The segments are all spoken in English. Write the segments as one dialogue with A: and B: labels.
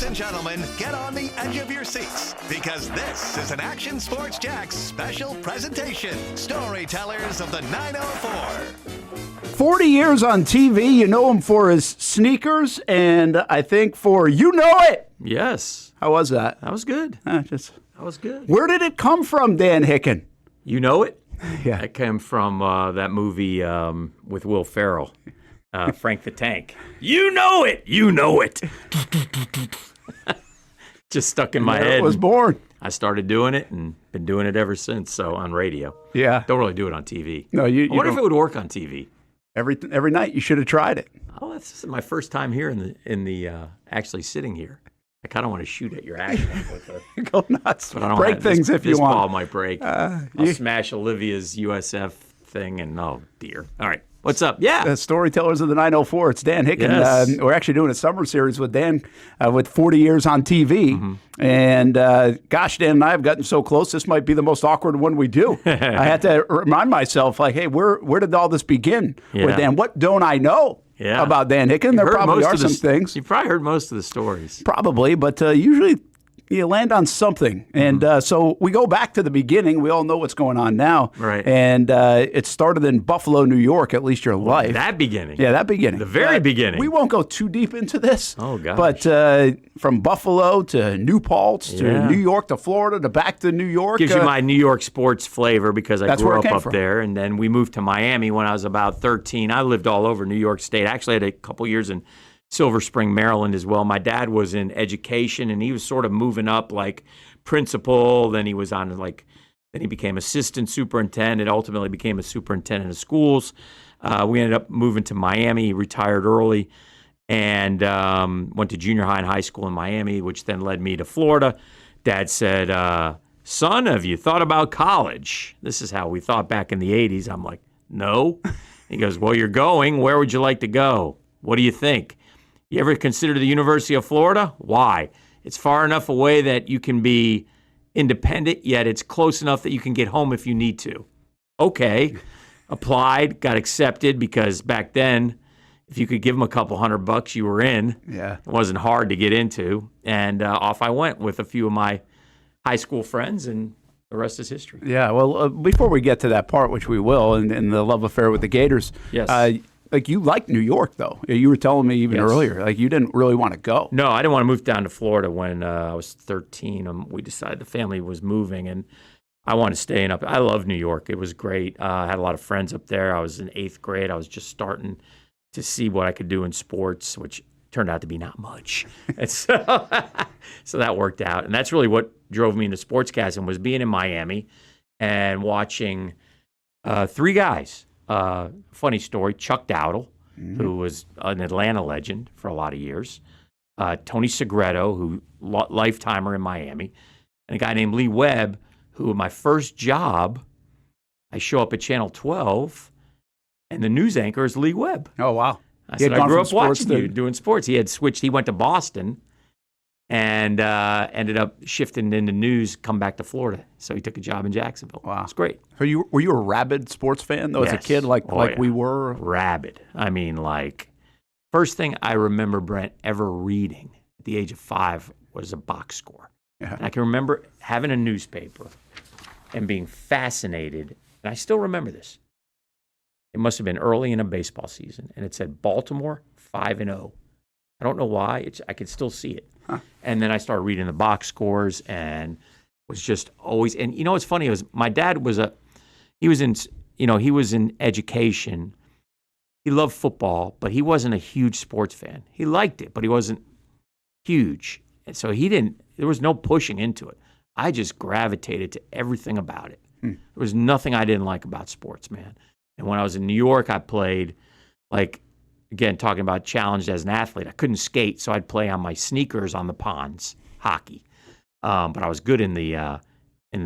A: Ladies and gentlemen, get on the edge of your seats because this is an Action Sports Jax special presentation. Storytellers of the 904.
B: 40 years on TV. You know him for his sneakers, and I think for You Know It.
C: Yes.
B: How was that?
C: That was good.
B: That
C: was good.
B: Where did it come from, Dan Hicken?
C: You Know It?
B: Yeah.
C: That came from that movie with Will Ferrell, Frank the Tank. You know it. You know it. Just stuck in my head.
B: It was born.
C: I started doing it and been doing it ever since. So on radio.
B: Yeah.
C: Don't really do it on TV.
B: No,
C: I wonder if it would work on TV.
B: Every night you should have tried it.
C: Oh, that's my first time here in the actually sitting here. I kind of want to shoot at your action with a
B: Go nuts.
C: But I don't
B: break things if you
C: this
B: want.
C: This ball might break. I'll smash Olivia's USF thing, and oh dear. All right, what's up? Yeah,
B: Storytellers of the 904. It's Dan Hicken.
C: Yes.
B: We're actually doing a summer series with Dan with 40 years on TV.
C: Mm-hmm.
B: And gosh, Dan and I have gotten so close. This might be the most awkward one we do. I had to remind myself, like, hey, where did all this begin with Dan? What don't I know?
C: Yeah.
B: About Dan Hicken. There probably are some things.
C: You've probably heard most of the stories.
B: Probably, but usually you land on something. And so we go back to the beginning. We all know what's going on now.
C: Right.
B: And it started in Buffalo, New York, at least your life.
C: That beginning.
B: Yeah, that beginning.
C: The very beginning.
B: We won't go too deep into this.
C: Oh, gosh.
B: But from Buffalo to New Paltz to New York to Florida to back to New York.
C: Gives you my New York sports flavor because I grew up
B: from.
C: there. And then we moved to Miami when I was about 13. I lived all over New York State. I actually had a couple years in Silver Spring, Maryland as well. My dad was in education, and he was sort of moving up like principal. Then he was on then he became assistant superintendent, ultimately became a superintendent of schools. We ended up moving to Miami. He retired early and went to junior high and high school in Miami, which then led me to Florida. Dad said, son, have you thought about college? This is how we thought back in the 80s. I'm like, no. He goes, well, you're going. Where would you like to go? What do you think? You ever consider the University of Florida? Why? It's far enough away that you can be independent, yet it's close enough that you can get home if you need to. Okay. Applied, got accepted because back then, if you could give them a couple $100, you were in.
B: Yeah.
C: It wasn't hard to get into. And off I went with a few of my high school friends, and the rest is history.
B: Yeah, well, before we get to that part, which we will, and the love affair with the Gators,
C: yes.
B: Like you liked New York, though. You were telling me even earlier, like you didn't really want to go.
C: No, I didn't want to move down to Florida when I was 13. We decided the family was moving, and I wanted to stay up. I love New York. It was great. I had a lot of friends up there. I was in 8th grade. I was just starting to see what I could do in sports, which turned out to be not much. And so that worked out. And that's really what drove me into sportscasting was being in Miami and watching three guys. Funny story, Chuck Dowdle, who was an Atlanta legend for a lot of years, Tony Segreto, who lifetimer in Miami, and a guy named Lee Webb, who my first job, I show up at Channel 12, and the news anchor is Lee Webb.
B: Oh, wow.
C: I said, I grew up watching you doing sports. He had switched. He went to Boston and ended up shifting into news, come back to Florida. So he took a job in Jacksonville. Wow. It's great.
B: So were you a rabid sports fan, though, as a kid, like we were?
C: Rabid. I mean, like, first thing I remember, Brent, ever reading at the age of 5 was a box score. Yeah. And I can remember having a newspaper and being fascinated, and I still remember this. It must have been early in a baseball season, and it said Baltimore 5-0. I don't know why. I could still see it. Huh. And then I started reading the box scores and was just always. And you know what's funny was my dad was he was in education. He loved football, but he wasn't a huge sports fan. He liked it, but he wasn't huge. And so there was no pushing into it. I just gravitated to everything about it. There was nothing I didn't like about sports, man. And when I was in New York, I played, like, again, talking about challenged as an athlete. I couldn't skate, so I'd play on my sneakers on the ponds, hockey. But I was good in the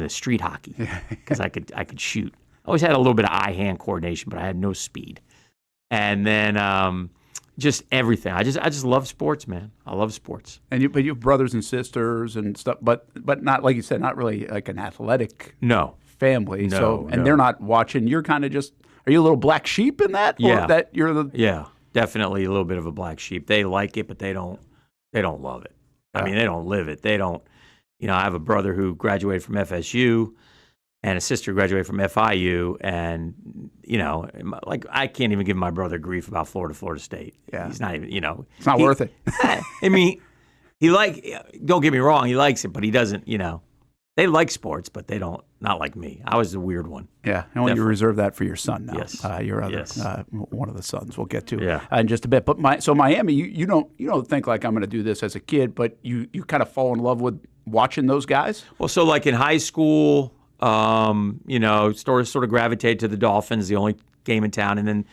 C: street hockey because I could shoot. I always had a little bit of eye-hand coordination, but I had no speed. And then just everything. I just love sports, man. I love sports.
B: And you have brothers and sisters and stuff, but not, like you said, not really like an athletic family. They're not watching. You're kind of just. Are you a little black sheep in that?
C: Yeah.
B: Or that you're the...
C: Yeah, definitely a little bit of a black sheep. They like it, but they don't love it. I mean, they don't live it. They don't. I have a brother who graduated from FSU and a sister who graduated from FIU, and like I can't even give my brother grief about Florida State.
B: Yeah,
C: he's not even.
B: It's not worth it.
C: I mean, don't get me wrong, he likes it, but he doesn't. They like sports, but they don't. Not like me. I was the weird one.
B: Yeah, and you reserve that for your son now.
C: Yes,
B: your other one of the sons. We'll get to
C: in
B: just a bit. But so Miami, you don't think like I'm going to do this as a kid, but you kind of fall in love with watching those guys.
C: Well, so like in high school, sort of gravitated to the Dolphins, the only game in town, and then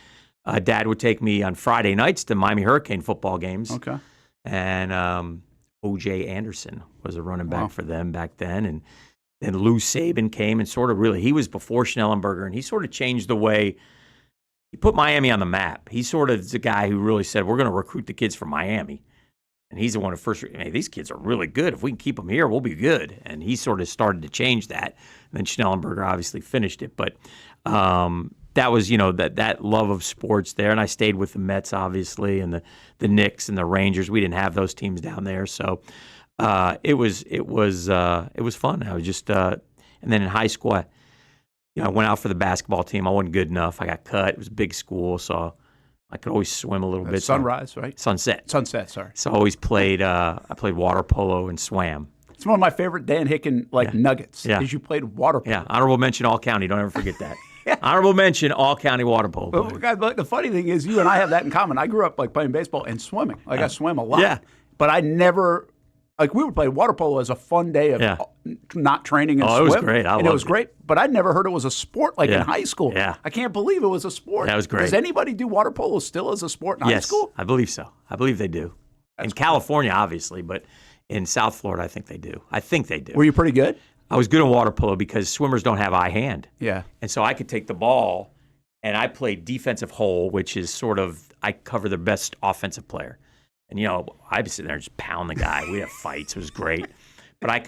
C: Dad would take me on Friday nights to Miami Hurricane football games.
B: Okay,
C: and O.J. Anderson was a running back for them back then, and then Lou Saban came and sort of he was before Schnellenberger, and he sort of changed the way he put Miami on the map. He sort of is the guy who really said, we're going to recruit the kids from Miami. And he's the one who first, these kids are really good. If we can keep them here, we'll be good. And he sort of started to change that. And then Schnellenberger obviously finished it. But that was, that love of sports there. And I stayed with the Mets, obviously, and the Knicks and the Rangers. We didn't have those teams down there. So it was fun. I was just, and then in high school, I went out for the basketball team. I wasn't good enough. I got cut. It was a big school, so I could always swim a little bit.
B: Sunrise, right?
C: Sunset,
B: sorry.
C: So I always played, I played water polo and swam.
B: It's one of my favorite Dan Hicken nuggets.
C: Yeah.
B: Is you played water polo.
C: Yeah, honorable mention all county. Don't ever forget that. Honorable mention all county water polo.
B: But the funny thing is, you and I have that in common. I grew up like playing baseball and swimming. I swam a lot.
C: Yeah.
B: But I never, we would play water polo as a fun day of not training and swim.
C: It was great.
B: It was great. But I never heard it was a sport in high school.
C: Yeah.
B: I can't believe it was a sport.
C: That was great.
B: Does anybody do water polo still as a sport in high school?
C: Yes, I believe so. I believe they do. In California, obviously, but in South Florida, I think they do.
B: Were you pretty good?
C: I was good in water polo because swimmers don't have eye hand.
B: Yeah.
C: And so I could take the ball, and I played defensive hole, which is sort of, I cover the best offensive player. And, I'd be sitting there and just pound the guy. We'd have fights. It was great. But I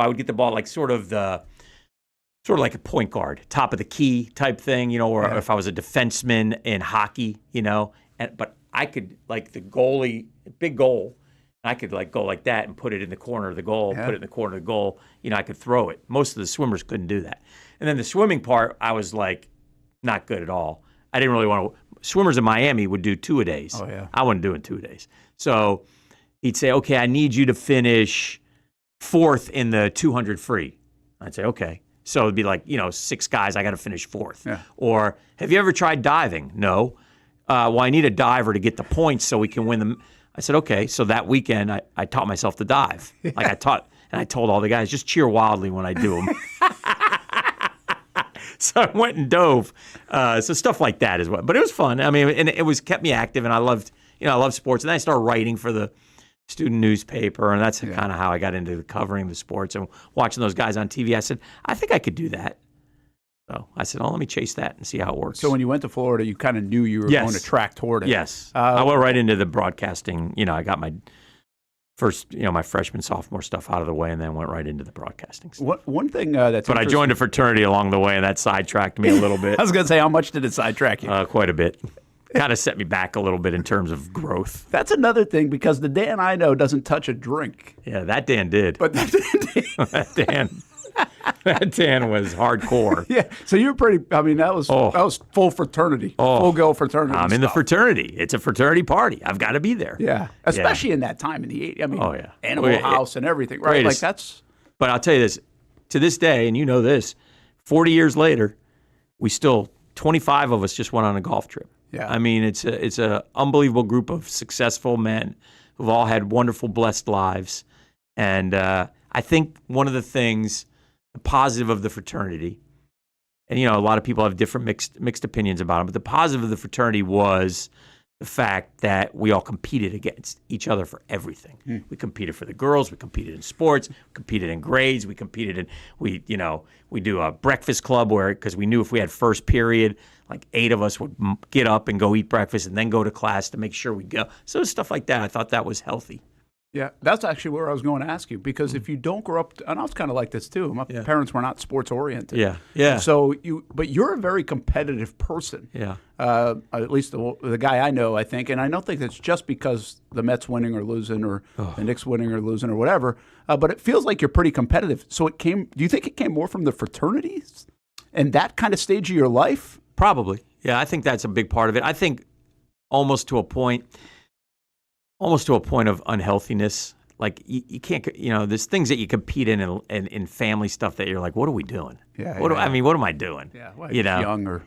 C: would get the ball like sort of like a point guard, top of the key type thing, or if I was a defenseman in hockey, but I could, like the goalie, big goal, I could like go like that and put it in the corner of the goal, put it in the corner of the goal. I could throw it. Most of the swimmers couldn't do that. And then the swimming part, I was like not good at all. I didn't really want to. Swimmers in Miami would do 2-a-days.
B: Oh, yeah.
C: I wasn't doing 2-a-days. So he'd say, okay, I need you to finish 4th in the 200 free. I'd say, okay. So it'd be like, 6 guys, I got to finish 4th.
B: Yeah.
C: Or have you ever tried diving? No. Well, I need a diver to get the points so we can win them. I said, okay. So that weekend, I taught myself to dive. Yeah. I told all the guys, just cheer wildly when I do them. So I went and dove. So stuff like that is what. But it was fun. I mean, and it kept me active, and I loved sports. And then I started writing for the student newspaper, and that's kind of how I got into covering the sports and watching those guys on TV. I said, I think I could do that. So I said, let me chase that and see how it works.
B: So when you went to Florida, you kind of knew you were going to track toward it.
C: Yes. I went right into the broadcasting. I got my first, my freshman, sophomore stuff out of the way, and then went right into the broadcasting stuff.
B: One thing that's
C: But I joined a fraternity along the way, and that sidetracked me a little bit.
B: I was going to say, how much did it sidetrack you?
C: Quite a bit. Kind of set me back a little bit in terms of growth.
B: That's another thing, because the Dan I know doesn't touch a drink.
C: Yeah, that Dan did.
B: But that Dan did.
C: That Dan was hardcore.
B: Yeah, so you're pretty. I mean, that was full fraternity, full go fraternity.
C: I'm in the fraternity. It's a fraternity party. I've got to be there.
B: Yeah, especially in that time in the 80s. I mean, Animal House and everything, right?
C: Greatest.
B: Like that's.
C: But I'll tell you this: to this day, and you know this, 40 years later, 25 of us just went on a golf trip.
B: Yeah.
C: I mean, it's a unbelievable group of successful men who've all had wonderful, blessed lives, and I think one of the things. The positive of the fraternity, and a lot of people have different mixed opinions about it, but the positive of the fraternity was the fact that we all competed against each other for everything. We competed for the girls, we competed in sports, we competed in grades, we competed in we do a breakfast club because we knew if we had first period, like 8 of us would get up and go eat breakfast and then go to class to make sure we go. So stuff like that, I thought that was healthy.
B: Yeah, that's actually where I was going to ask you, because if you don't grow up, and I was kind of like this too. My parents were not sports oriented.
C: Yeah.
B: So but you're a very competitive person.
C: Yeah.
B: At least the guy I know, I think, and I don't think it's just because the Mets winning or losing, or the Knicks winning or losing, or whatever. But it feels like you're pretty competitive. So do you think it came more from the fraternities and that kind of stage of your life?
C: Probably. Yeah, I think that's a big part of it. I think almost to a point of unhealthiness. Like you can't, there's things that you compete in family stuff that you're like, what are we doing?
B: Yeah.
C: What am I doing?
B: Yeah. Well,
C: young
B: or.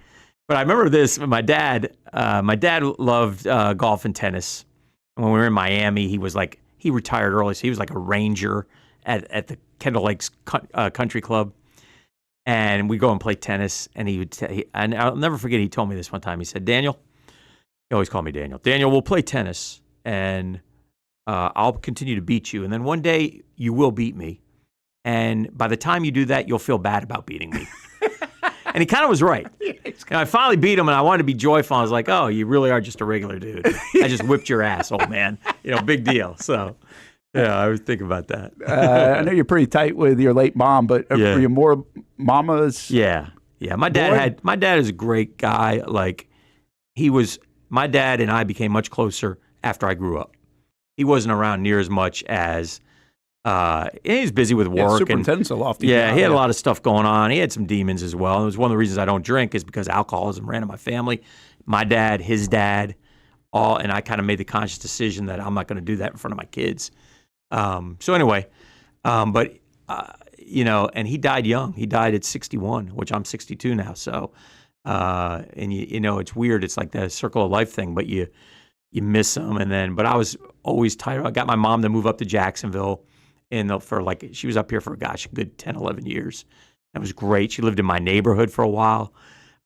C: But I remember this. My dad loved golf and tennis. When we were in Miami, he retired early, so he was like a ranger at the Kendall Lakes Country Club. And we go and play tennis, and and I'll never forget, he told me this one time. He said, Daniel, he always called me Daniel. Daniel, we'll play tennis, and I'll continue to beat you. And then one day, you will beat me. And by the time you do that, you'll feel bad about beating me. And he kind of was right. And I finally beat him, and I wanted to be joyful. I was like, oh, you really are just a regular dude. I just whipped your ass, old man. Big deal. So, yeah, I was thinking about that.
B: I know you're pretty tight with your late mom, but are you more mama's?
C: Yeah. My dad is a great guy. Like, my dad and I became much closer after I grew up. He wasn't around near as much as, he was busy with work.
B: Superintendent's a lofty
C: job. He had
B: a
C: lot of stuff going on. He had some demons as well. It was one of the reasons I don't drink is because alcoholism ran in my family. My dad, his dad, and I kind of made the conscious decision that I'm not going to do that in front of my kids. So anyway, and he died young. He died at 61, which I'm 62 now. So, and it's weird. It's like the circle of life thing, but you miss them. But I was always tired. I got my mom to move up to Jacksonville she was up here for, a good 10, 11 years. That was great. She lived in my neighborhood for a while.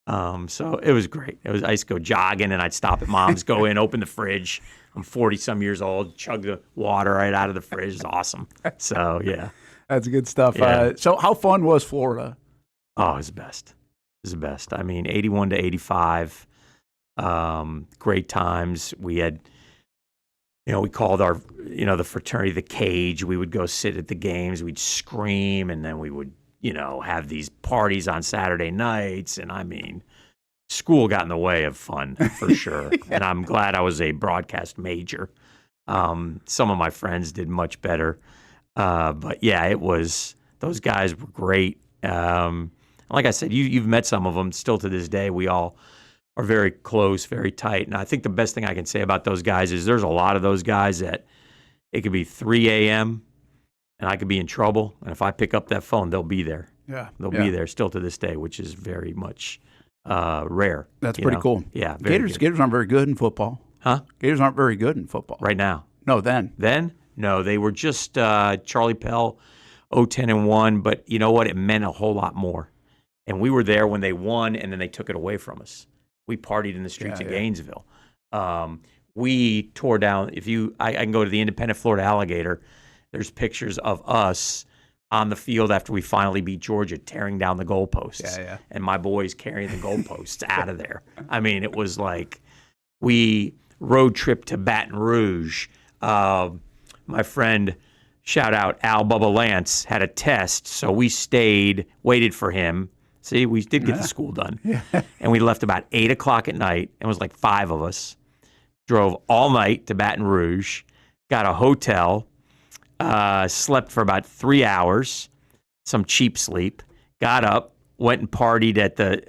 C: So it was great. I used to go jogging, and I'd stop at mom's, go in, open the fridge. I'm 40-some years old, chug the water right out of the fridge. It's awesome. So, yeah.
B: That's good stuff.
C: Yeah.
B: So how fun was Florida?
C: Oh, it was the best. It was the best. I mean, 81 to 85, great times. We had, we called our, the fraternity the cage. We would go sit at the games. We'd scream, and then we would, have these parties on Saturday nights. And I mean, school got in the way of fun for sure. And I'm glad I was a broadcast major. Some of my friends did much better. But yeah, those guys were great. Like I said, you've met some of them still to this day. We all are very close, very tight. And I think the best thing I can say about those guys is there's a lot of those guys that it could be 3 a.m. and I could be in trouble. And if I pick up that phone, they'll be there.
B: Yeah.
C: They'll be there still to this day, which is very much rare.
B: That's pretty cool.
C: Yeah.
B: Gators aren't very good in football.
C: Huh?
B: Gators aren't very good in football.
C: Right now.
B: No, then.
C: Then? No, they were just Charlie Pell, 0-10-1, but you know what? It meant a whole lot more. And we were there when they won, and then they took it away from us. We partied in the streets of Gainesville. We tore down. I can go to the Independent Florida Alligator. There's pictures of us on the field after we finally beat Georgia, tearing down the goalposts. And my boys carrying the goalposts out of there. I mean, it was like we road trip to Baton Rouge. My friend, shout out Al Bubba Lance, had a test, so we stayed, waited for him. See, we did get the school done. And we left about 8 o'clock at night. It was like 5 of us. Drove all night to Baton Rouge, got a hotel, slept for about 3 hours, some cheap sleep, got up, went and partied at the,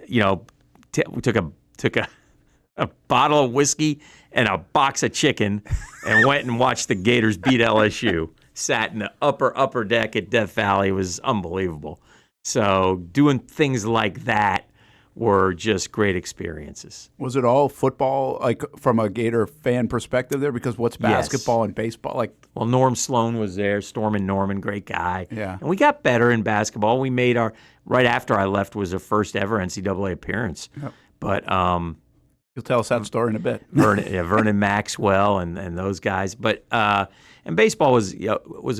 C: we took a bottle of whiskey and a box of chicken and went and watched the Gators beat LSU. Sat in the upper deck at Death Valley. It was unbelievable. So doing things like that were just great experiences.
B: Was it all football, like from a Gator fan perspective there? Because what's basketball and baseball like?
C: Well, Norm Sloan was there. Stormin' Norman, great guy.
B: Yeah.
C: And we got better in basketball. We made right after I left was our first ever NCAA appearance.
B: Yep.
C: But
B: You'll tell us that story in a bit.
C: Vernon Maxwell and those guys. But and baseball was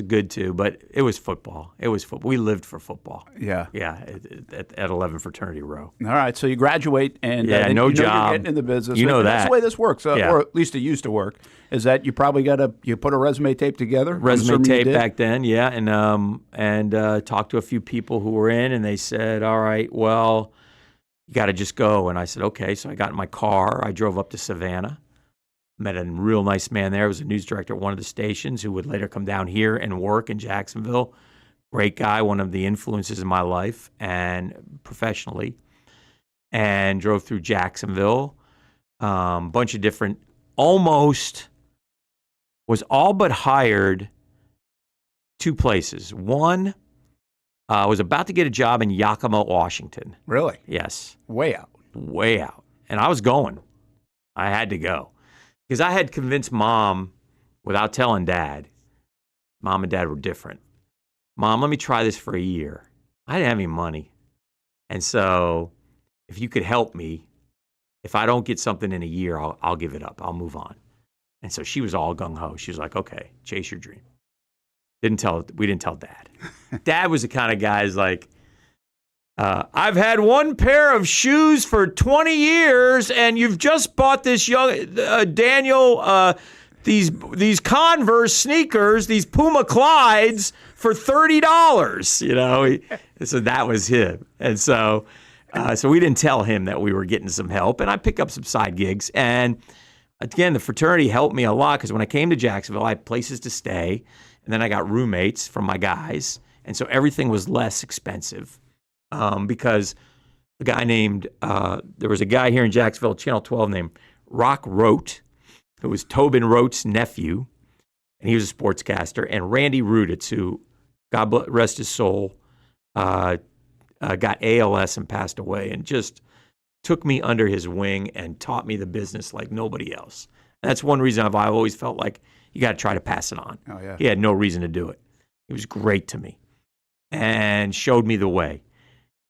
C: good too, but it was football. It was football. We lived for football.
B: Yeah.
C: Yeah, at 11 Fraternity Row.
B: All right, so you graduate and
C: then
B: no
C: job.
B: You're getting in the business.
C: You know
B: That's
C: that.
B: the way this works, or at least it used to work. Is that you probably you put a resume tape together?
C: Resume tape back then, yeah, and talked to a few people who were in, and they said, "All right, well, you got to just go." And I said, "Okay." So I got in my car. I drove up to Savannah. Met a real nice man there. He was a news director at one of the stations who would later come down here and work in Jacksonville. Great guy, one of the influences in my life and professionally. And drove through Jacksonville, bunch of different, almost was all but hired 2 places. One, was about to get a job in Yakima, Washington.
B: Really?
C: Yes.
B: Way out.
C: Way out. And I was going. I had to go. Because I had convinced Mom, without telling Dad, Mom and Dad were different. Mom, let me try this for a year. I didn't have any money. And so if you could help me, if I don't get something in a year, I'll give it up. I'll move on. And so she was all gung-ho. She was like, okay, chase your dream. We didn't tell Dad. Dad was the kind of guy who's like, I've had one pair of shoes for 20 years, and you've just bought this young Daniel these Converse sneakers, these Puma Clydes for $30. You know, so that was him, and so we didn't tell him that we were getting some help, and I picked up some side gigs, and again, the fraternity helped me a lot because when I came to Jacksonville, I had places to stay, and then I got roommates from my guys, and so everything was less expensive. Because a guy named, there was a guy here in Jacksonville, Channel 12, named Rock Rote, who was Tobin Rote's nephew, and he was a sportscaster, and Randy Ruditz, who, God rest his soul, got ALS and passed away, and just took me under his wing and taught me the business like nobody else. And that's one reason I've always felt like you got to try to pass it on.
B: Oh, yeah.
C: He had no reason to do it. He was great to me and showed me the way.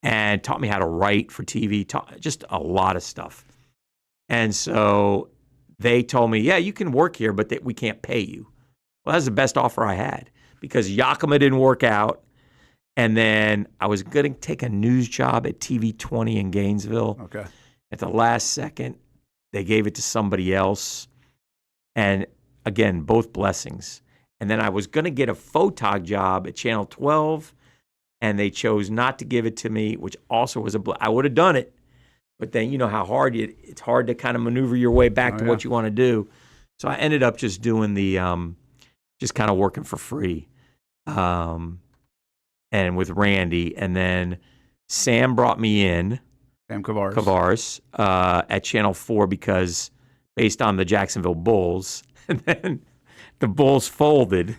C: And taught me how to write for TV, just a lot of stuff. And so they told me, yeah, you can work here, but we can't pay you. Well, that's the best offer I had because Yakima didn't work out. And then I was going to take a news job at TV 20 in Gainesville.
B: Okay.
C: At the last second, they gave it to somebody else. And again, both blessings. And then I was going to get a photog job at Channel 12. And they chose not to give it to me, which also was I would have done it, but then you know how hard it's hard to kind of maneuver your way back to what you want to do. So I ended up just doing the, just kind of working for free, and with Randy, and then Sam brought me in.
B: Sam Kavares.
C: At Channel 4 because based on the Jacksonville Bulls, and then the Bulls folded.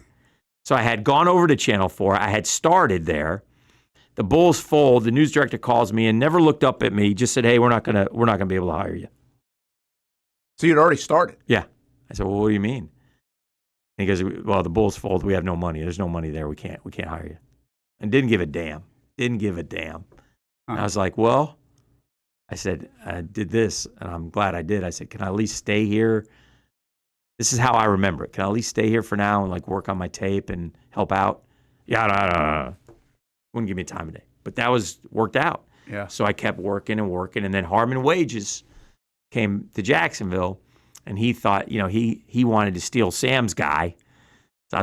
C: So I had gone over to Channel 4. I had started there. The Bulls fold. The news director calls me and never looked up at me. Just said, "Hey, we're not gonna be able to hire you."
B: So you'd already started.
C: Yeah. I said, "Well, what do you mean?" And he goes, "Well, the Bulls fold. We have no money. There's no money there. We can't hire you." And didn't give a damn. And I was like, "Well," I said, "I did this, and I'm glad I did." I said, "Can I at least stay here?" This is how I remember it. Can I at least stay here for now and like work on my tape and help out? Yeah, no. Wouldn't give me time today. But that worked out.
B: Yeah.
C: So I kept working. And then Harmon Wages came to Jacksonville and he thought, he wanted to steal Sam's guy. So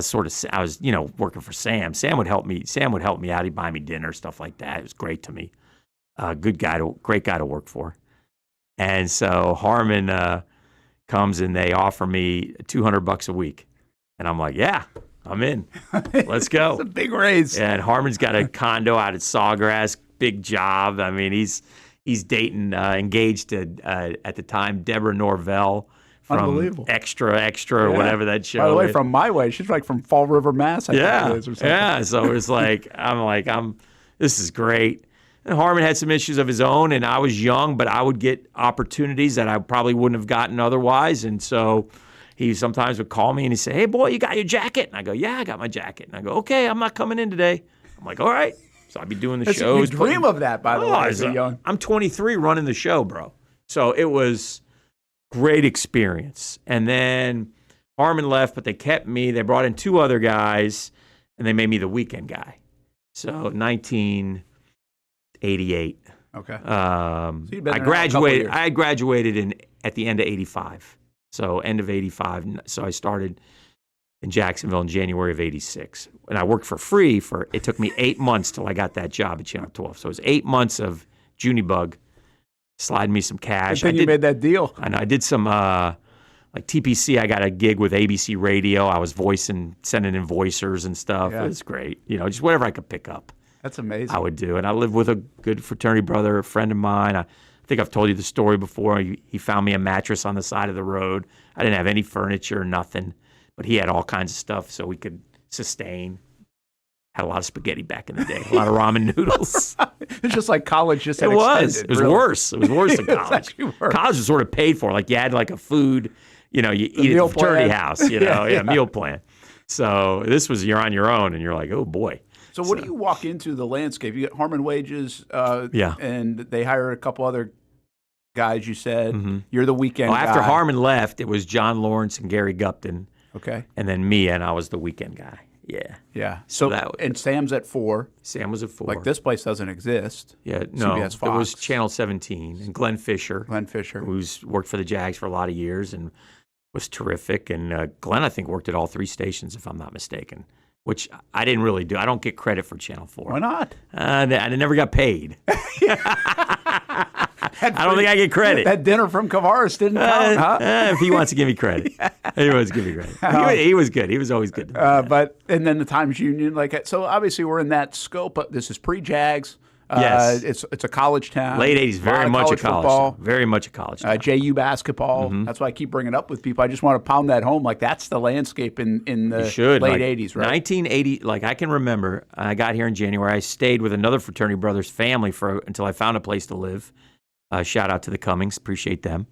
C: I was working for Sam. Sam would help me out. He'd buy me dinner, stuff like that. It was great to me. Great guy to work for. And so Harmon comes and they offer me $200 a week. And I'm like, yeah, I'm in. Let's go.
B: It's a big raise.
C: And Harmon's got a condo out at Sawgrass, big job. I mean, he's dating, engaged to, at the time, Deborah Norvell from Extra or whatever that show is.
B: By the way, from my way, she's like from Fall River, Mass. I think it is or something.
C: Yeah. So it's like, this is great. And Harmon had some issues of his own, and I was young, but I would get opportunities that I probably wouldn't have gotten otherwise. And so he sometimes would call me and he'd say, "Hey, boy, you got your jacket?" And I go, "Yeah, I got my jacket." And I go, "Okay, I'm not coming in today." I'm like, "All right." So I'd be doing the shows.
B: You dream of that, by the way, as a young.
C: I'm 23 running the show, bro. So it was Great experience. And then Harmon left, but they kept me. They brought in 2 other guys, and they made me the weekend guy. So 1988.
B: Okay.
C: So
B: you've been
C: I
B: there now a couple
C: graduated.
B: years.
C: I graduated at the end of '85. So end of '85. So I started in Jacksonville in January of '86, and I worked for free it took me 8 months till I got that job at Channel 12. So it was 8 months of Junibug, sliding me some cash.
B: You made that deal.
C: And I did some like TPC. I got a gig with ABC Radio. I was sending in voicers and stuff.
B: Yeah.
C: It was great. Just whatever I could pick up.
B: That's amazing.
C: I would do. And I lived with a good fraternity brother, a friend of mine. I think I've told you the story before. He found me a mattress on the side of the road. I didn't have any furniture, nothing, but he had all kinds of stuff so we could sustain. Had a lot of spaghetti back in the day, a lot of ramen noodles.
B: It's just like college. Just
C: It was
B: really.
C: worse. It was worse than
B: It was
C: college.
B: actually worse.
C: College was sort of paid for. Like you had like a food, you eat at the
B: meal
C: fraternity
B: plan.
C: house, meal plan. So this was you're on your own, and you're like, oh boy.
B: So what do you walk into the landscape? You get Harmon Wages,
C: Yeah.
B: and they hire a couple other guys. You said
C: Mm-hmm.
B: you're the weekend guy.
C: After Harmon left, it was John Lawrence and Gary Gupton,
B: Okay.
C: and then me, and I was the weekend guy. Yeah.
B: Yeah. So
C: that was-
B: and Sam's at 4.
C: Sam was at 4.
B: Like this place doesn't exist.
C: Yeah, no.
B: CBS
C: It was
B: Fox.
C: Channel 17, and Glenn Fisher,
B: Glenn Fisher.
C: who's worked for the Jags for a lot of years and was terrific. And Glenn, I think, worked at all 3 stations, if I'm not mistaken, which I didn't really do. I don't get credit for Channel 4.
B: Why not?
C: I never got paid. I don't think I get credit.
B: That dinner from Kavaris didn't count, huh?
C: If he wants to give me credit. He wants to give me credit. He was good. He was always good.
B: And then the Times Union, so obviously we're in that scope. This is pre-Jags.
C: Yes.
B: It's a college town.
C: Late 80s, very much a college
B: football.
C: town. Very much a college town.
B: JU basketball. That's why I keep bringing it up with people. I just want to pound that home. Like that's the landscape in the late 80s, right?
C: 1980, like I can remember, I got here in January. I stayed with another fraternity brother's family until I found a place to live. Shout out to the Cummings. Appreciate them.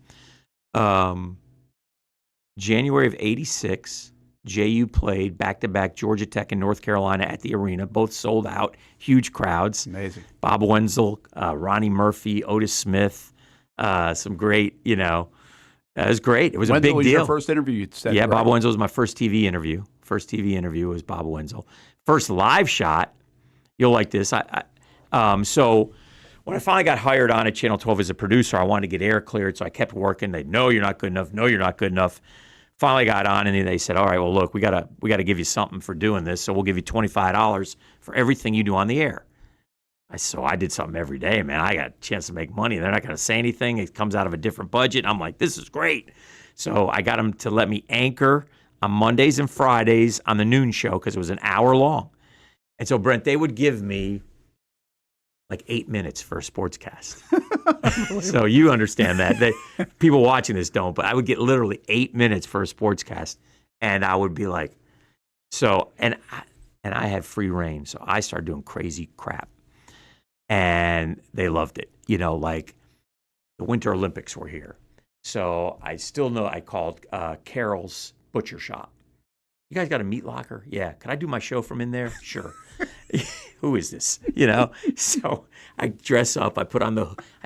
C: January of 86, JU played back-to-back Georgia Tech and North Carolina at the arena. Both sold out, huge crowds.
B: Amazing.
C: Bob Wenzel, Ronnie Murphy, Otis Smith, some great, it was great. It was a big
B: was
C: deal.
B: Your first interview, you said.
C: Yeah,
B: right?
C: Bob Wenzel was my first TV interview. First TV interview was Bob Wenzel. First live shot, you'll like this. So when I finally got hired on at Channel 12 as a producer, I wanted to get air cleared, so I kept working. They, no, you're not good enough. No, you're not good enough. Finally got on, and they said, all right, well, look, we gotta give you something for doing this, so we'll give you $25 for everything you do on the air. So I did something every day, man. I got a chance to make money. They're not going to say anything. It comes out of a different budget. I'm like, this is great. So I got them to let me anchor on Mondays and Fridays on the noon show because it was an hour long. And so, Brent, they would give me like 8 minutes for a sportscast. So you understand that. People watching this don't, but I would get literally 8 minutes for a sportscast. And I would be like, and I had free reign. So I started doing crazy crap. And they loved it. Like the Winter Olympics were here. So I still know I called Carol's Butcher Shop. You guys got a meat locker? Yeah. Can I do my show from in there? Sure. Who is this? So I dress up. I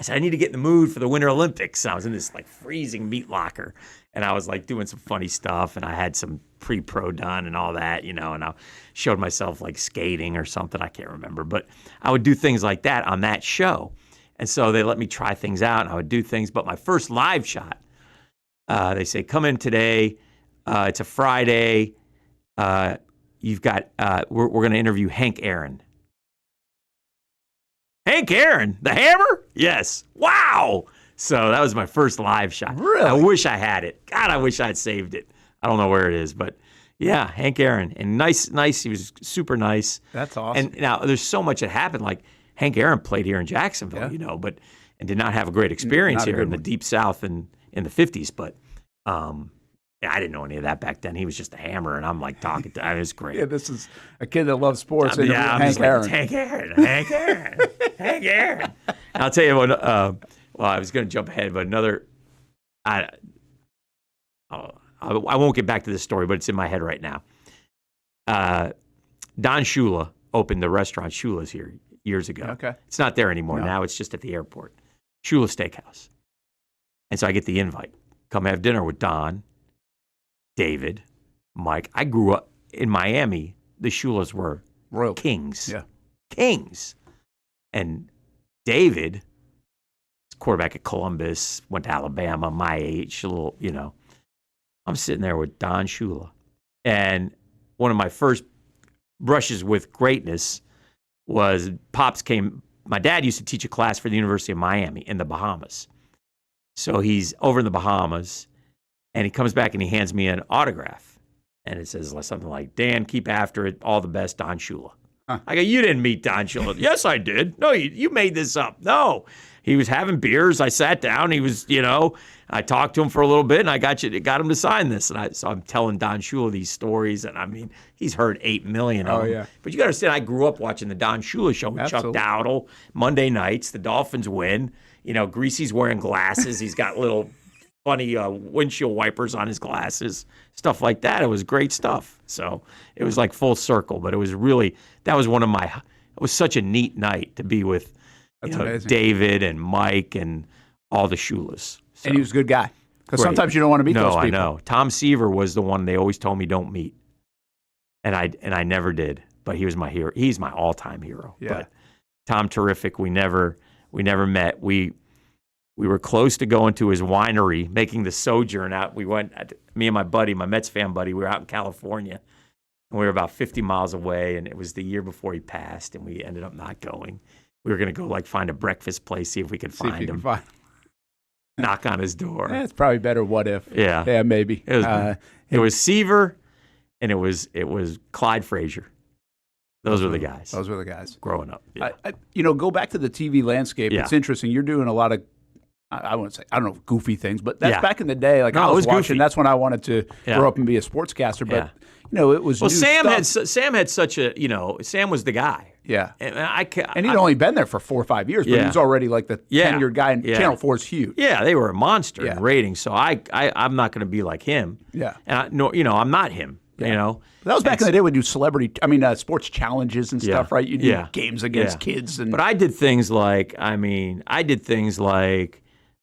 C: said, I need to get in the mood for the Winter Olympics. I was in this like freezing meat locker. And I was like doing some funny stuff. And I had some pre-pro done and all that, and I showed myself like skating or something. I can't remember. But I would do things like that on that show. And so they let me try things out and I would do things. But my first live shot, they say, come in today. It's a Friday. You've got, we're going to interview Hank Aaron. Hank Aaron, the Hammer? Yes. Wow. So that was my first live shot.
B: Really?
C: I wish I had it. God, I wish I had saved it. I don't know where it is, but yeah, Hank Aaron. And nice. He was super nice.
B: That's awesome.
C: And now there's so much that happened. Like Hank Aaron played here in Jacksonville, and did not have a great experience here in the Deep South in the 50s. But I didn't know any of that back then. He was just a Hammer, and I'm like talking to him. It was great.
B: Yeah, this is a kid that loves sports.
C: I'm
B: Hank
C: just like,
B: Aaron.
C: it's Hank Aaron. Hank Aaron. Hank Aaron. And I'll tell you what, I was going to jump ahead, but another, I won't get back to this story, but it's in my head right now. Don Shula opened the restaurant Shula's here years ago.
B: Okay.
C: It's not there anymore.
B: No.
C: Now it's just at the airport. Shula Steakhouse. And so I get the invite. come have dinner with Don, David, Mike. I grew up in Miami. The Shulas were
B: Royal
C: kings.
B: Yeah.
C: Kings. And David, quarterback at Columbus, went to Alabama, my age, a little, I'm sitting there with Don Shula. And one of my first brushes with greatness was Pops came. My dad used to teach a class for the University of Miami in the Bahamas. So he's over in the Bahamas, and he comes back and he hands me an autograph. And it says something like, Dan, keep after it. All the best, Don Shula. I go, you didn't meet Don Shula. Yes, I did. No, you made this up. No. He was having beers. I sat down. He was, I talked to him for a little bit, and I got him to sign this. And so I'm telling Don Shula these stories, and I mean, he's heard 8 million of them. Yeah. But you got to understand, I grew up watching the Don Shula show with Chuck Dowdle, Monday nights. The Dolphins win. Greasy's wearing glasses. He's got little funny windshield wipers on his glasses, stuff like that. It was great stuff. So it was like full circle, but it was really, that was it was such a neat night to be with David and Mike and all the Shulas. So,
B: and he was a good guy. Because sometimes you don't want to meet those people.
C: I know. Tom Seaver was the one they always told me don't meet. And I never did. But he was my hero. He's my all-time hero.
B: Yeah.
C: But Tom, terrific. We never met. We were close to going to his winery, making the sojourn out. We went, me and my buddy, my Mets fan buddy, we were out in California. And we were about 50 miles away, and it was the year before he passed, and we ended up not going. We were going to go find a breakfast place, see if we could find him. Knock on his door.
B: Yeah, it's probably better what if.
C: Yeah.
B: Yeah, maybe.
C: It was Seaver, and it was Clyde Frazier. Those were the guys.
B: Those were the guys.
C: Growing up. Yeah.
B: Go back to the TV landscape. Yeah. It's interesting. You're doing a lot of, I wouldn't say, I don't know, goofy things, but that's back in the day. I was watching. Goofy. That's when I wanted to grow up and be a sportscaster. But it was. Well,
C: Sam had such a. Sam was the guy.
B: Yeah,
C: and
B: he'd only been there for 4 or 5 years, but he was already like the tenured guy. And Channel 4 is huge.
C: Yeah, they were a monster in ratings. So I'm not going to be like him.
B: Yeah,
C: and I'm not him.
B: Yeah. That was back in the day when we do sports challenges and stuff, right? You do games against kids,
C: but I did things like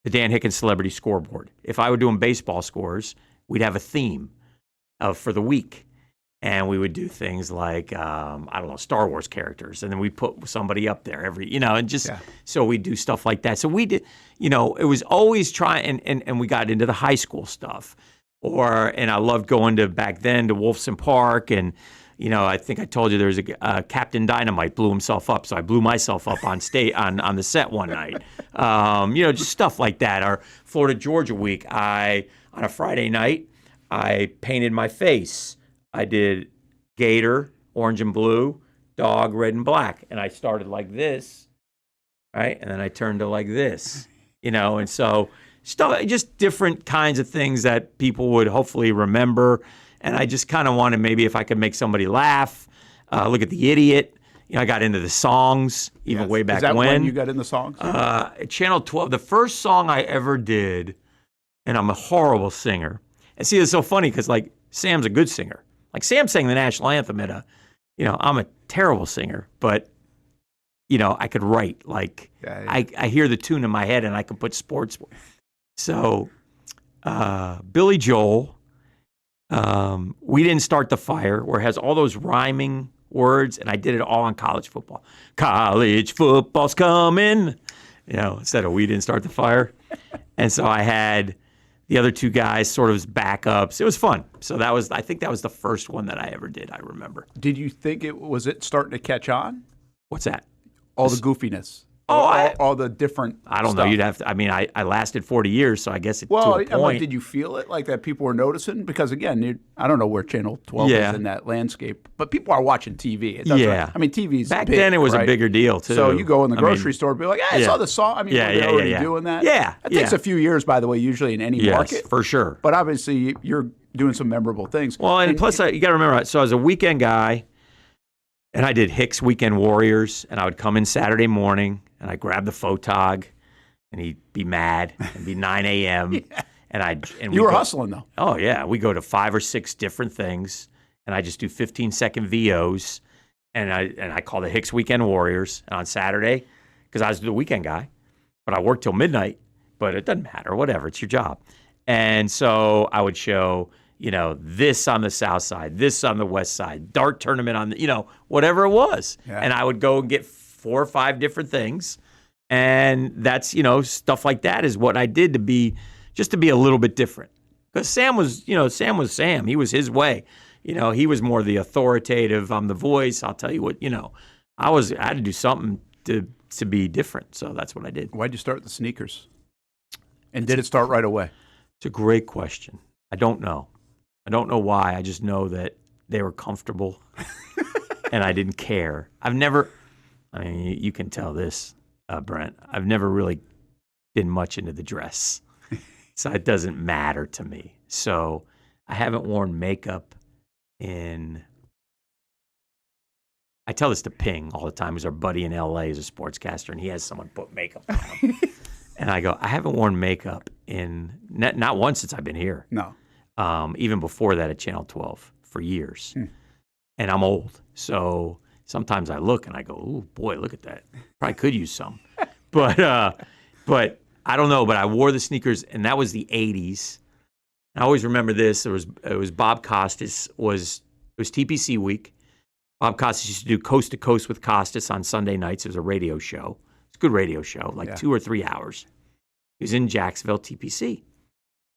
C: the Dan Hicken Celebrity Scoreboard. If I were doing baseball scores, we'd have a theme for the week. And we would do things like, Star Wars characters. And then we put somebody up there so we do stuff like that. So we did, it was always trying, and we got into the high school stuff. And I loved going back then to Wolfson Park. And, I think I told you there was a Captain Dynamite blew himself up. So I blew myself up on on the set one night. Just stuff like that. Our Florida-Georgia week, on a Friday night, I painted my face. I did gator, orange and blue, dog, red and black. And I started like this, right? And then I turned to like this, and so stuff, just different kinds of things that people would hopefully remember. And I just kind of wanted maybe if I could make somebody laugh, look at the idiot. I got into the songs way back when.
B: Is that when you got in the songs?
C: Channel 12, the first song I ever did, and I'm a horrible singer. And see, it's so funny because Sam's a good singer. Sam sang the national anthem at I'm a terrible singer, but, I could write. I hear the tune in my head and I can put sports. So, Billy Joel, We Didn't Start the Fire, where it has all those rhyming words, and I did it all on college football. College football's coming, instead of We Didn't Start the Fire. And so I had the other two guys sort of as backups. It was fun. So I think that was the first one that I ever did, I remember.
B: Did you think was it starting to catch on?
C: What's that?
B: All the goofiness. All the different
C: I don't
B: stuff.
C: know. You'd have to, I lasted 40 years, so I guess to a point.
B: Did you feel it that people were noticing? Because again, I don't know where Channel 12 is in that landscape, but people are watching TV. TV's
C: back
B: big,
C: then it was
B: right?
C: a bigger deal too.
B: So you go in the grocery store and be like, hey, I saw the song. Were they already doing that?
C: Yeah.
B: It takes a few years, by the way, usually in any market.
C: For sure.
B: But obviously you're doing some memorable things.
C: Well, and plus you got to remember, so I was a weekend guy, and I did Hicks Weekend Warriors, and I would come in Saturday morning, and I'd grab the photog, and he'd be mad, and be 9 a.m. And
B: you were hustling, though.
C: Oh, yeah. We go to 5 or 6 different things, and I just do 15-second VOs, and I call the Hicks Weekend Warriors. And on Saturday, because I was the weekend guy, but I worked till midnight, but it doesn't matter. Whatever. It's your job. And so I would show, this on the south side, this on the west side, dart tournament on the, whatever it was.
B: Yeah.
C: And I would go and get 4 or 5 different things. And that's, stuff like that is what I did to be a little bit different. Because Sam was Sam. He was his way. He was more the authoritative. I'm the voice. I'll tell you what, I had to do something to be different. So that's what I did.
B: Why'd you start the sneakers? And did it start right away?
C: It's a great question. I don't know. I don't know why. I just know that they were comfortable and I didn't care. You can tell this, Brent. I've never really been much into the dress. So it doesn't matter to me. So I haven't worn makeup I tell this to Ping all the time. He's our buddy in L.A. He's a sportscaster, and he has someone put makeup on him. And I go, I haven't worn makeup in not once since I've been here.
B: No.
C: Even before that at Channel 12 for years. And I'm old. So sometimes I look and I go, oh, boy, look at that. Probably could use some. But I don't know. But I wore the sneakers, and that was the 80s. I always remember this. It was Bob Costas. It was TPC week. Bob Costas used to do Coast to Coast with Costas on Sunday nights. It was a radio show. It's a good radio show, 2 or 3 hours. He was in Jacksonville, TPC.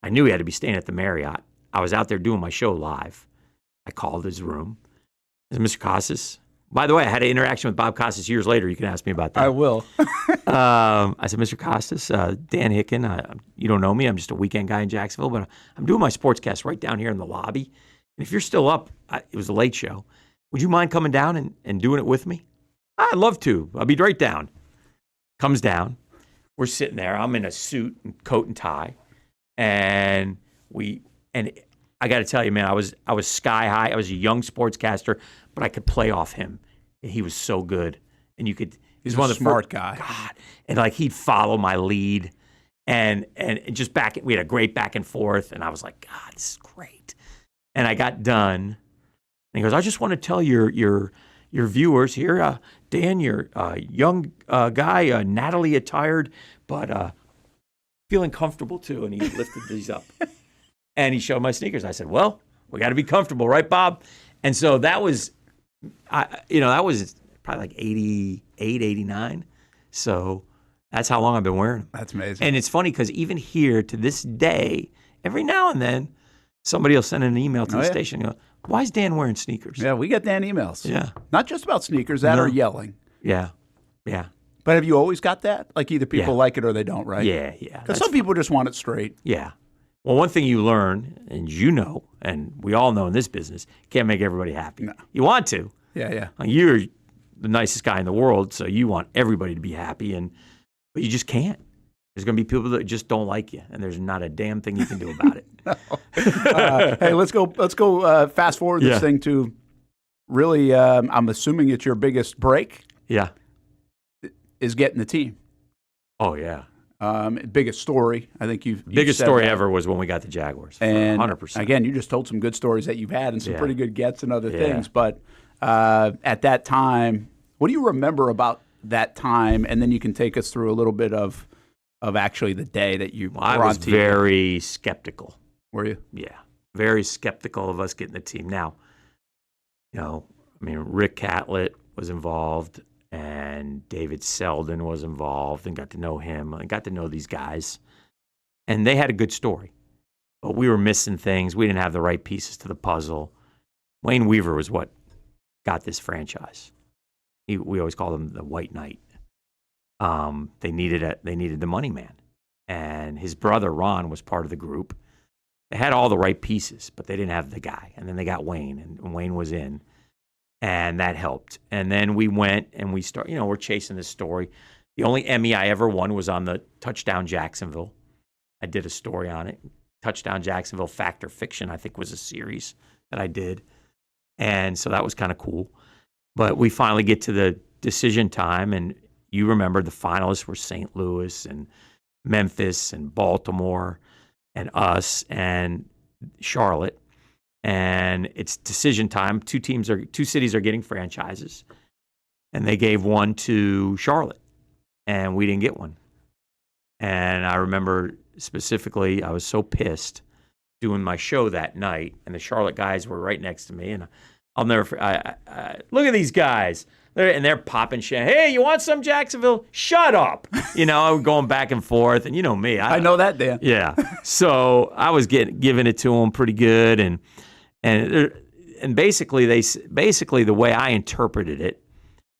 C: I knew he had to be staying at the Marriott. I was out there doing my show live. I called his room. I said, Mr. Costas. By the way, I had an interaction with Bob Costas years later. You can ask me about that.
B: I will.
C: I said, Mr. Costas, Dan Hicken, you don't know me. I'm just a weekend guy in Jacksonville, but I'm doing my sportscast right down here in the lobby. And if you're still up, it was a late show. Would you mind coming down and doing it with me? I'd love to. I'll be right down. Comes down. We're sitting there. I'm in a suit and coat and tie. And I got to tell you, man, I was sky high. I was a young sportscaster, but I could play off him. He was so good. And
B: He's
C: one
B: a
C: of the
B: smart
C: first,
B: guy.
C: God. And he'd follow my lead. And just we had a great back and forth. And I was like, God, this is great. And I got done. And he goes, I just want to tell your viewers here, Dan, you're a young guy, Natalie attired, but feeling comfortable too. And he lifted these up. And he showed my sneakers. I said, well, we got to be comfortable, right, Bob? And so that was, that was probably like 88, 89. So that's how long I've been wearing them.
B: That's amazing.
C: And it's funny because even here to this day, every now and then, somebody will send an email to the station and go, why is Dan wearing sneakers?
B: Yeah, we get Dan emails.
C: Yeah.
B: Not just about sneakers, that or yelling.
C: Yeah.
B: But have you always got that? Like either people like it or they don't, right?
C: Yeah.
B: Because some people just want it straight.
C: Yeah. Well, one thing you learn, and and we all know in this business, you can't make everybody happy. No. You want to.
B: Yeah.
C: You're the nicest guy in the world, so you want everybody to be happy, but you just can't. There's going to be people that just don't like you, and there's not a damn thing you can do about it.
B: Hey, let's go fast forward this thing to really, I'm assuming it's your biggest break.
C: Yeah.
B: Is getting the team.
C: Oh, yeah.
B: Biggest story. I think you've
C: biggest
B: said
C: story
B: that.
C: ever was when we got the Jaguars.
B: And
C: 100%.
B: Again, you just told some good stories that you've had and some pretty good gets and other things. But at that time, what do you remember about that time? And then you can take us through a little bit of actually the day that you
C: I was very skeptical.
B: Were you?
C: Yeah. Very skeptical of us getting the team. Now, Rick Catlett was involved and David Selden was involved and got to know him and got to know these guys. And they had a good story. But we were missing things. We didn't have the right pieces to the puzzle. Wayne Weaver was what got this franchise. We always called him the White Knight. They needed the money man. And his brother, Ron, was part of the group. They had all the right pieces, but they didn't have the guy. And then they got Wayne, and Wayne was in. And that helped. And then we went and we we're chasing this story. The only Emmy I ever won was on the Touchdown Jacksonville. I did a story on it. Touchdown Jacksonville Fact or Fiction, I think, was a series that I did. And so that was kind of cool. But we finally get to the decision time, and you remember the finalists were St. Louis and Memphis and Baltimore and us and Charlotte. And it's decision time. Two cities are getting franchises. And they gave one to Charlotte. And we didn't get one. And I remember specifically, I was so pissed doing my show that night, and the Charlotte guys were right next to me, and I'll never. Look at these guys, they're popping shit. Hey, you want some Jacksonville? Shut up. I was going back and forth, and you know me.
B: I know that, Dan.
C: Yeah. So I was giving it to them pretty good, and basically the way I interpreted it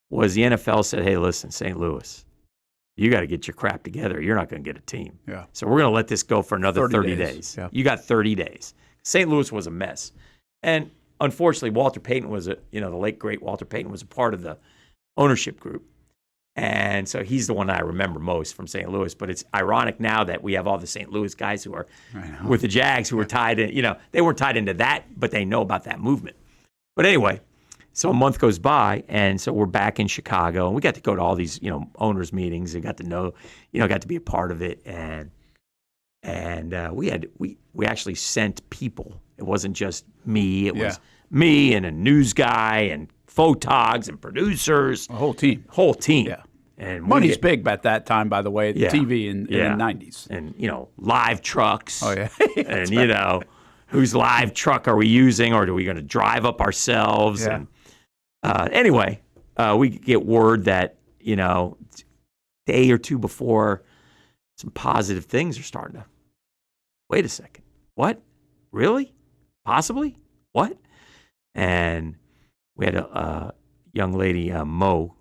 C: was the NFL said, hey, listen, St. Louis, you got to get your crap together. You're not going to get a team.
B: Yeah.
C: So we're going to let this go for another 30 days.
B: Yeah.
C: You got 30 days. St. Louis was a mess. And unfortunately, Walter Payton was the late, great Walter Payton was a part of the ownership group. And so he's the one I remember most from St. Louis. But it's ironic now that we have all the St. Louis guys who are with the Jags who were tied in, they weren't tied into that, but they know about that movement. But anyway, so a month goes by, and so we're back in Chicago, and we got to go to all these, owners' meetings, and got to know, got to be a part of it, and we actually sent people. It wasn't just me; it was me and a news guy and photogs and producers,
B: a whole team,
C: Yeah, and
B: money's big at that time, by the way. The TV in the '90s,
C: and live trucks.
B: Oh yeah,
C: and whose live truck are we using, or are we going to drive up ourselves?
B: Yeah.
C: And anyway, we get word that, day or two before, some positive things are starting to, wait a second, what? Really? Possibly? What? And we had a young lady, Mo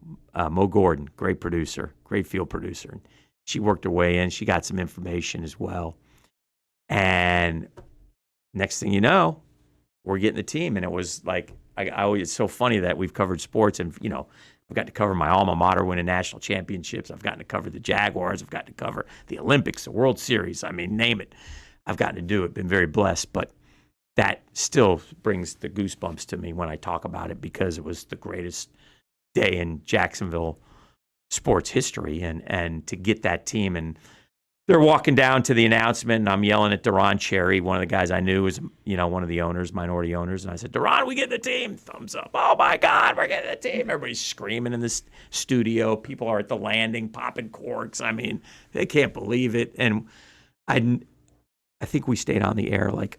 C: Gordon, great producer, great field producer. And she worked her way in. She got some information as well. And next thing you know, we're getting the team. And it was like, it's so funny that we've covered sports, and I've got to cover my alma mater winning national championships. I've gotten to cover the Jaguars. I've gotten to cover the Olympics, the World Series. I mean, name it. I've gotten to do it. Been very blessed, but that still brings the goosebumps to me when I talk about it, because it was the greatest day in Jacksonville sports history, and to get that team. And they're walking down to the announcement, and I'm yelling at Duron Cherry, one of the guys I knew was, one of the owners, minority owners. And I said, Duron, we get the team. Thumbs up. Oh, my God, we're getting the team. Everybody's screaming in the studio. People are at the landing popping corks. I mean, they can't believe it. And I think we stayed on the air like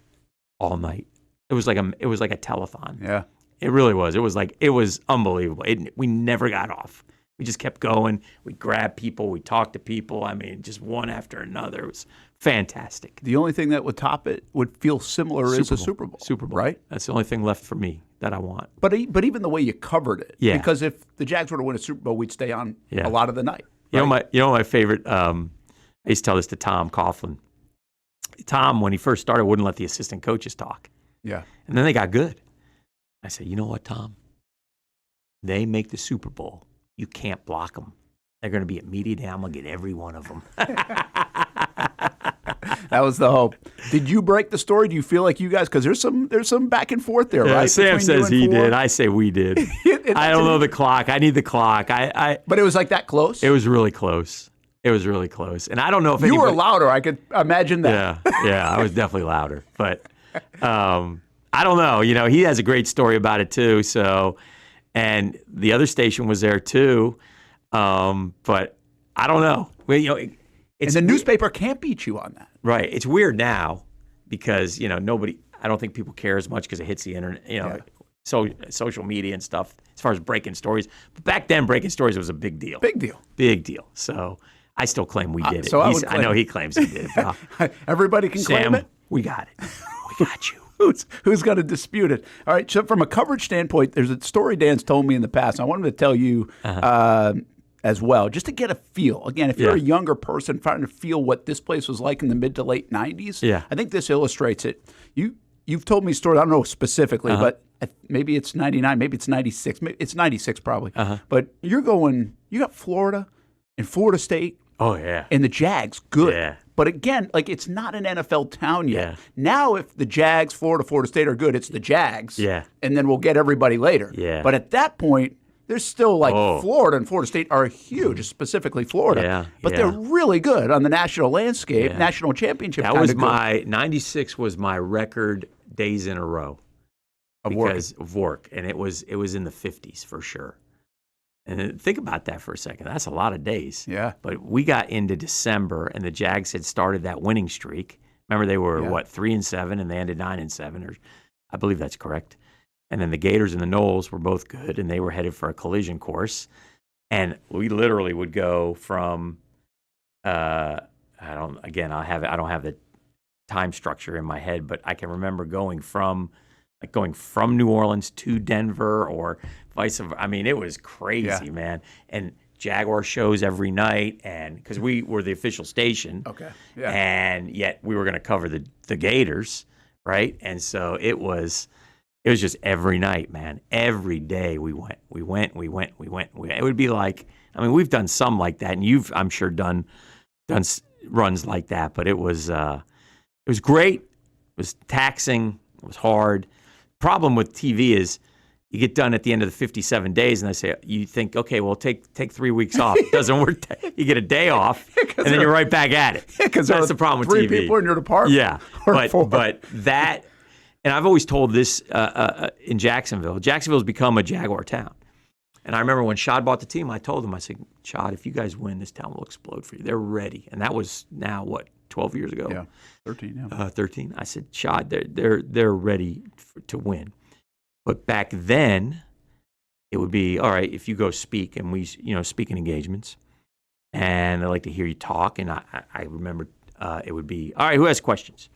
C: all night. It was like a telethon.
B: Yeah.
C: It really was. It was unbelievable. We never got off. We just kept going. We grabbed people. We talked to people. I mean, just one after another. It was fantastic.
B: The only thing that would top it would feel similar is a Super Bowl.
C: Super Bowl.
B: Right?
C: That's the only thing left for me that I want.
B: But even the way you covered it.
C: Yeah.
B: Because if the Jags were to win a Super Bowl, we'd stay on
C: Yeah.
B: a lot of the night.
C: Right? My favorite, I used to tell this to Tom Coughlin. Tom, when he first started, wouldn't let the assistant coaches talk.
B: Yeah.
C: And then they got good. I said, you know what, Tom? They make the Super Bowl. You can't block them. They're going to be at media day. I'm going to get every one of them.
B: That was the hope. Did you break the story? Do you feel like you guys, because there's some back and forth there, right?
C: Sam
B: Between
C: says he
B: Ford?
C: did. I say we did. I don't know the clock. I need the clock.
B: But it was like that close?
C: It was really close. And I don't know if
B: you were louder. I could imagine that.
C: Yeah, I was definitely louder. But I don't know. He has a great story about it too. So, and the other station was there too. But I don't know. Well,
B: and the newspaper can't beat you on that.
C: Right. It's weird now because, nobody, I don't think people care as much because it hits the internet, social media and stuff as far as breaking stories. But back then, breaking stories was a big deal.
B: Big deal.
C: Big deal. So I still claim we did it.
B: So
C: I know he claims he did it.
B: Everybody can claim it?
C: We got it. We got you.
B: Who's going to dispute it? All right, so from a coverage standpoint, there's a story Dan's told me in the past. I wanted to tell you as well, just to get a feel. Again, if you're a younger person trying to feel what this place was like in the mid to late 90s, I think this illustrates it. You've told me stories, I don't know specifically, but maybe it's 99, maybe it's 96. Maybe it's 96 probably. But you got Florida and Florida State.
C: Oh, yeah.
B: And the Jags, good.
C: Yeah.
B: But again, it's not an NFL town yet.
C: Yeah.
B: Now, if the Jags, Florida State are good, it's the Jags.
C: Yeah.
B: And then we'll get everybody later.
C: Yeah.
B: But at that point, there's still Florida and Florida State are huge, specifically Florida.
C: Yeah.
B: But they're really good on the national landscape,
C: Yeah.
B: national championship.
C: That was my 96 was my record days in a row
B: of
C: because of work, and it was in the 50s for sure. And think about that for a second. That's a lot of days.
B: Yeah.
C: But we got into December, and the Jags had started that winning streak. Remember, they were, 3-7, and they ended 9-7, or I believe that's correct. And then the Gators and the Noles were both good, and they were headed for a collision course. And we literally would go from, I don't have the time structure in my head, but I can remember going from New Orleans to Denver or vice versa. I mean, it was crazy, man. And Jaguar shows every night, and because we were the official station, and yet we were going to cover the Gators, right? And so it was just every night, man. Every day we went. It would be like, I mean, we've done some like that, and you've, I'm sure, done runs like that. But it was great. It was taxing. It was hard. Problem with TV is you get done at the end of the 57 days, and they say, you think, okay, well, take 3 weeks off. It doesn't work. You get a day off, and then you're right back at it.
B: Because
C: that's the problem with TV.
B: 3 people in your department.
C: Yeah, but that, and I've always told this in Jacksonville. Jacksonville's become a Jaguar town. And I remember when Shad bought the team, I told him, I said, Shad, if you guys win, this town will explode for you. They're ready. And that was now, 12 years ago?
B: Yeah, 13, yeah.
C: 13. I said, Shad, they're ready to win. But back then, it would be, all right, if you go speak, and we, speaking engagements, and they like to hear you talk, and I remember it would be, all right, who has questions?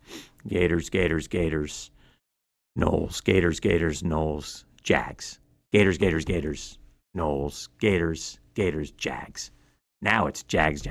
C: Gators, Noles, Gators, Noles, Jags. Gators, Noles, Gators, Jags. Now it's Jags,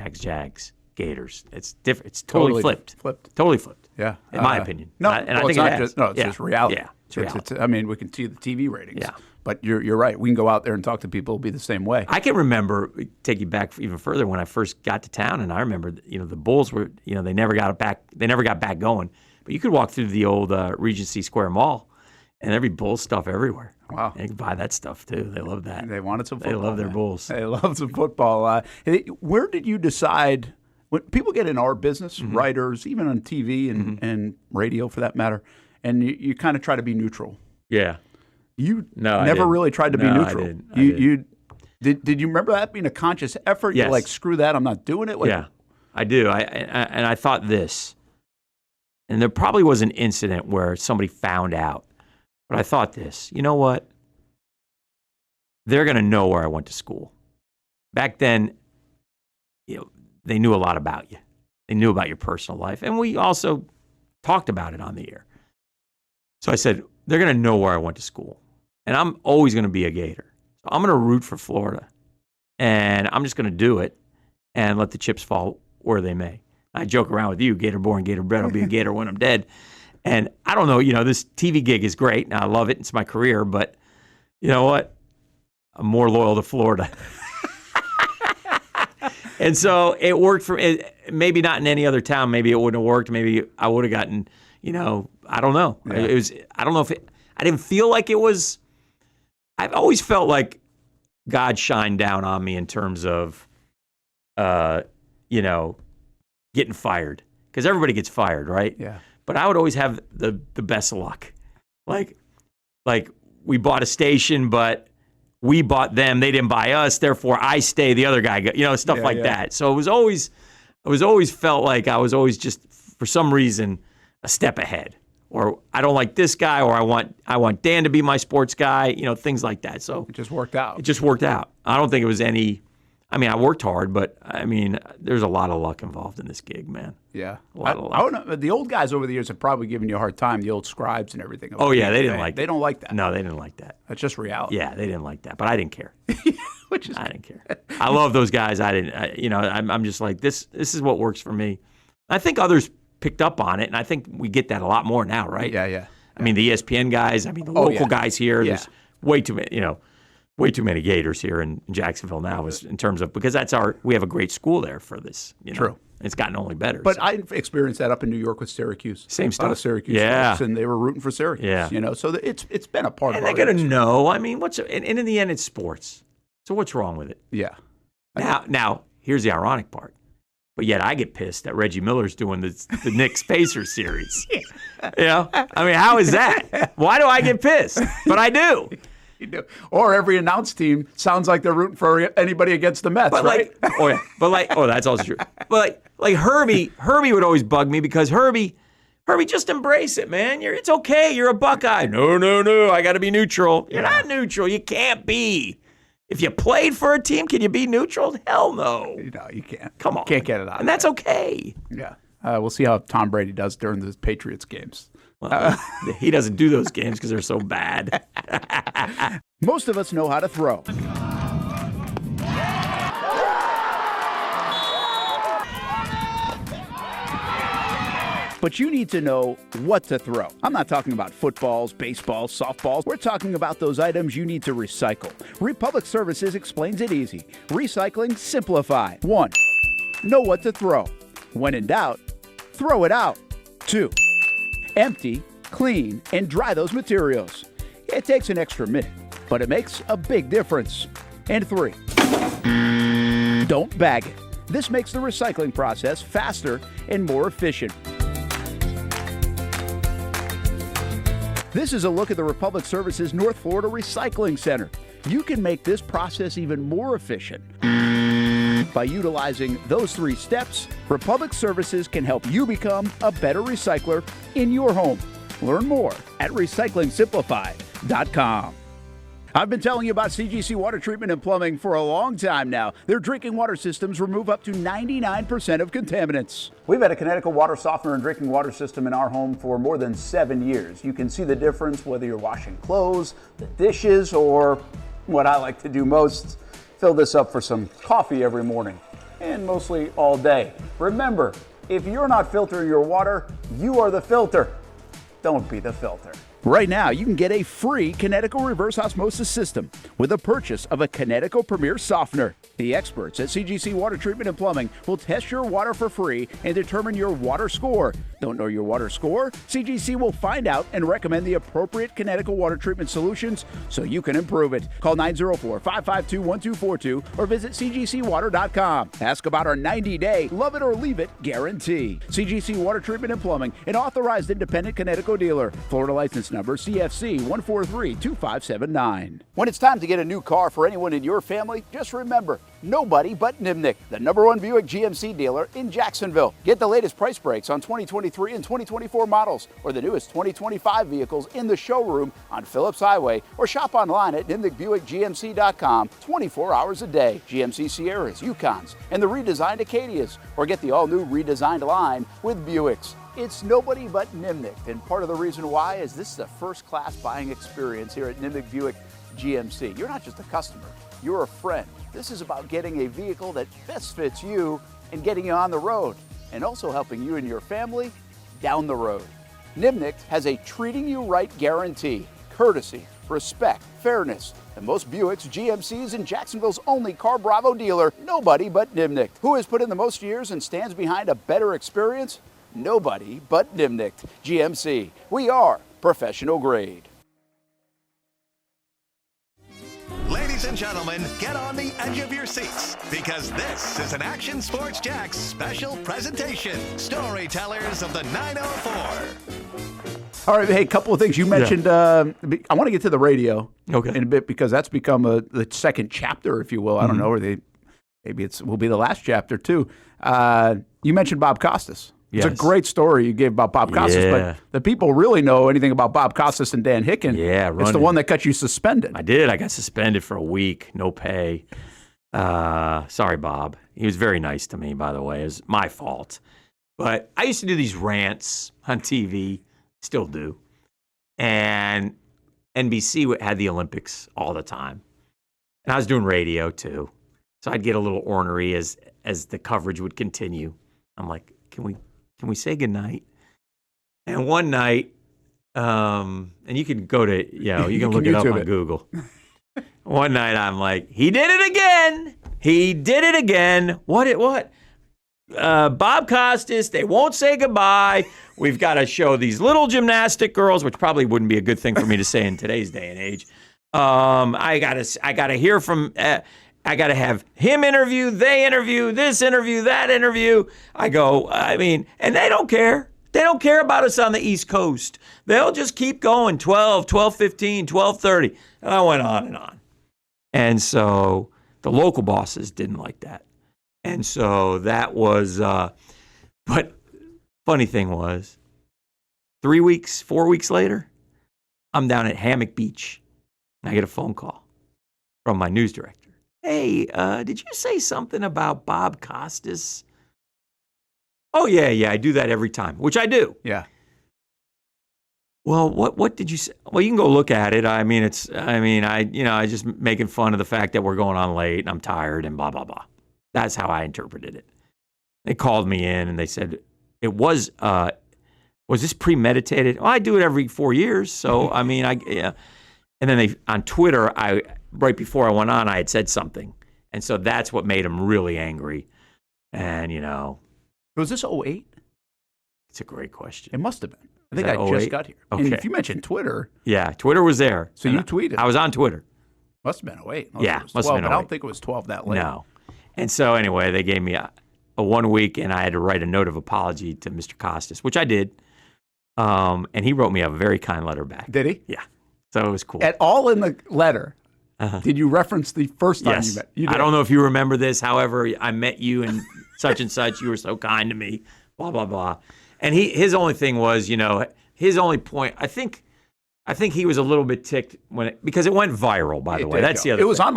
C: Gators. It's different. It's totally flipped. Totally flipped.
B: Yeah.
C: In my opinion.
B: No,
C: I think
B: it's
C: it
B: not
C: has.
B: it's just reality.
C: Yeah. It's reality.
B: I mean, we can see the TV ratings.
C: Yeah.
B: But you're right. We can go out there and talk to people. It'll be the same way.
C: I can remember, take you back even further, when I first got to town, and I remember, the Bulls were, they never got back going. But you could walk through the old Regency Square Mall, and there'd be Bulls stuff everywhere.
B: Wow.
C: And you could buy that stuff, too. They love that.
B: They wanted some football.
C: They love their Bulls.
B: They love some football. Where did you decide, when people get in our business, writers, even on TV and radio for that matter, and you kind of try to be neutral?
C: Yeah.
B: You never really tried to be neutral.
C: I didn't.
B: Did you remember that being a conscious effort?
C: Yes.
B: You're like, screw that, I'm not doing it?
C: Yeah, I do. And I thought this, and there probably was an incident where somebody found out, but I thought this, you know what? They're going to know where I went to school. Back then, they knew a lot about you. They knew about your personal life. And we also talked about it on the air. So I said, they're going to know where I went to school. And I'm always going to be a Gator. So I'm going to root for Florida. And I'm just going to do it and let the chips fall where they may. I joke around with you, Gator born, Gator bred, I'll be a Gator when I'm dead. And I don't know, this TV gig is great, and I love it. It's my career, but you know what? I'm more loyal to Florida. And so it worked for maybe not in any other town. Maybe it wouldn't have worked. Maybe I would have gotten, I don't know.
B: Yeah.
C: It was, I don't know if I didn't feel like it was, I've always felt like God shined down on me in terms of, getting fired. Because everybody gets fired, right?
B: Yeah.
C: But I would always have the best of luck. Like we bought a station, but we bought them. They didn't buy us. Therefore, I stay. The other guy, stuff like that. So it was always felt like I was always just, for some reason, a step ahead. Or I don't like this guy, or I want Dan to be my sports guy. Things like that. So
B: it just worked out.
C: It just worked out. I don't think it was any. I worked hard, but there's a lot of luck involved in this gig, man.
B: Yeah.
C: A lot of luck.
B: I know, the old guys over the years have probably given you a hard time, the old scribes and everything.
C: Oh, yeah, they didn't like that.
B: They don't like that.
C: No, they didn't like that.
B: That's just reality.
C: Yeah, they didn't like that, but I didn't care. I didn't care. I love those guys. I'm just like, this is what works for me. I think others picked up on it, and I think we get that a lot more now, right?
B: Yeah.
C: The ESPN guys, the local guys here, there's way too many Gators here in Jacksonville now, in terms of, because we have a great school there for this.
B: True.
C: It's gotten only better.
B: But I experienced that up in New York with Syracuse.
C: Same stuff.
B: A lot of Syracuse folks, and they were rooting for Syracuse.
C: Yeah.
B: So it's been a part of
C: and
B: our
C: they're going to
B: history.
C: know. And in the end, it's sports. So what's wrong with it?
B: Yeah.
C: Now here's the ironic part. But yet I get pissed that Reggie Miller's doing the Knicks Pacers series. How is that? Why do I get pissed? But I do.
B: You do. Or every announced team sounds like they're rooting for anybody against the Mets, right?
C: That's also true. But like Herbie would always bug me because Herbie, just embrace it, man. It's okay. You're a Buckeye. No. I got to be neutral. You're not neutral. You can't be. If you played for a team, can you be neutral? Hell no.
B: No, you can't.
C: Come on.
B: Can't get it out.
C: And that's okay.
B: Yeah. We'll see how Tom Brady does during the Patriots games.
C: Well, he doesn't do those games because they're so bad.
B: Most of us know how to throw. But you need to know what to throw. I'm not talking about footballs, baseballs, softballs. We're talking about those items you need to recycle. Republic Services explains it easy. Recycling simplified. 1. Know what to throw. When in doubt, throw it out. 2. Empty, clean, and dry those materials. It takes an extra minute, but it makes a big difference. And 3. Don't bag it. This makes the recycling process faster and more efficient. This is a look at the Republic Services North Florida Recycling Center. You can make this process even more efficient. By utilizing those 3 steps, Republic Services can help you become a better recycler in your home. Learn more at recyclingsimplified.com. I've been telling you about CGC Water Treatment and Plumbing for a long time now. Their drinking water systems remove up to 99% of contaminants. We've had a Connecticut water softener and drinking water system in our home for more than 7 years. You can see the difference whether you're washing clothes, the dishes, or what I like to do most, fill this up for some coffee every morning, and mostly all day. Remember, if you're not filtering your water, you are the filter. Don't be the filter. Right now, you can get a free Connecticut reverse osmosis system with a purchase of a Connecticut Premier Softener. The experts at CGC Water Treatment and Plumbing will test your water for free and determine your water score. Don't know your water score? CGC will find out and recommend the appropriate Connecticut water treatment solutions so you can improve it. Call 904-552-1242 or visit cgcwater.com. Ask about our 90-day love it or leave it guarantee. CGC Water Treatment and Plumbing, an authorized independent Connecticut dealer. Florida license number CFC 1432579. When it's time to get a new car for anyone in your family, just remember, nobody but Nimnick, the #1 Buick GMC dealer in Jacksonville. Get the latest price breaks on 2023 and 2024 models or the newest 2025 vehicles in the showroom on Phillips Highway or shop online at nimnickbuickgmc.com 24 hours a day. GMC Sierras, Yukons, and the redesigned Acadias, or get the all-new redesigned line with Buicks. It's nobody but Nimnick, and part of the reason why is this is a first-class buying experience here at Nimnick Buick GMC. You're not just a customer, you're a friend. This is about getting a vehicle that best fits you and getting you on the road, and also helping you and your family down the road. Nimnick has a treating you right guarantee, courtesy, respect, fairness. And most Buicks, GMCs, and Jacksonville's only Car Bravo dealer, nobody but Nimnick. Who has put in the most years and stands behind a better experience? Nobody but Nimnick. GMC. We are professional grade.
A: Ladies and gentlemen, get on the edge of your seats because this is an Action Sports Jax special presentation. Storytellers of the 904.
B: All right, hey, a couple of things you mentioned. I want to get to the radio in a bit because that's become the second chapter, if you will. I don't know, or maybe it will be the last chapter too. You mentioned Bob Costas. Yes. It's a great story you gave about Bob Costas, but the people really know anything about Bob Costas and Dan Hicken.
C: Yeah,
B: it's the one that got you suspended.
C: I did. I got suspended for a week, no pay. Sorry, Bob. He was very nice to me, by the way. It was my fault. But I used to do these rants on TV, still do. And NBC had the Olympics all the time. And I was doing radio, too. So I'd get a little ornery as the coverage would continue. I'm like, can we say goodnight? And one night, and you can go to, you can look it up on Google. One night I'm like, he did it again. He did it again. What? Bob Costas, they won't say goodbye. We've got to show these little gymnastic girls, which probably wouldn't be a good thing for me to say in today's day and age. I gotta hear from, I got to have him interview, they interview, this interview, that interview. And they don't care. They don't care about us on the East Coast. They'll just keep going, 12, 12:15, 12:30. And I went on and on. And so the local bosses didn't like that. And so that was, but funny thing was, 4 weeks later, I'm down at Hammock Beach. And I get a phone call from my news director. Hey, did you say something about Bob Costas? Oh, yeah, I do that every time, which I do.
B: Yeah.
C: Well, what did you say? Well, you can go look at it. I just making fun of the fact that we're going on late and I'm tired and blah, blah, blah. That's how I interpreted it. They called me in and they said, was this premeditated? Well, I do it every 4 years. So, yeah. And then on Twitter, right before I went on, I had said something. And so that's what made them really angry. And,
B: Was this 08?
C: It's a great question.
B: It must have been. I think I just got here.
C: Okay.
B: And if you mentioned Twitter.
C: Yeah, Twitter was there.
B: So you tweeted.
C: I was on Twitter.
B: Must have been 08.
C: Yeah, must have been 08.
B: But I don't think it was 12 that late.
C: No. And so anyway, they gave me a 1 week, and I had to write a note of apology to Mr. Costas, which I did. And he wrote me a very kind letter back.
B: Did he?
C: Yeah. So it was cool.
B: At all in the letter, did you reference the first time
C: yes.
B: you met? You did.
C: I don't know if you remember this. However, I met you and such and such. You were so kind to me, blah, blah, blah. And his only thing was, his only point, I think he was a little bit ticked because it went viral, by the way. That's the other thing.
B: It was on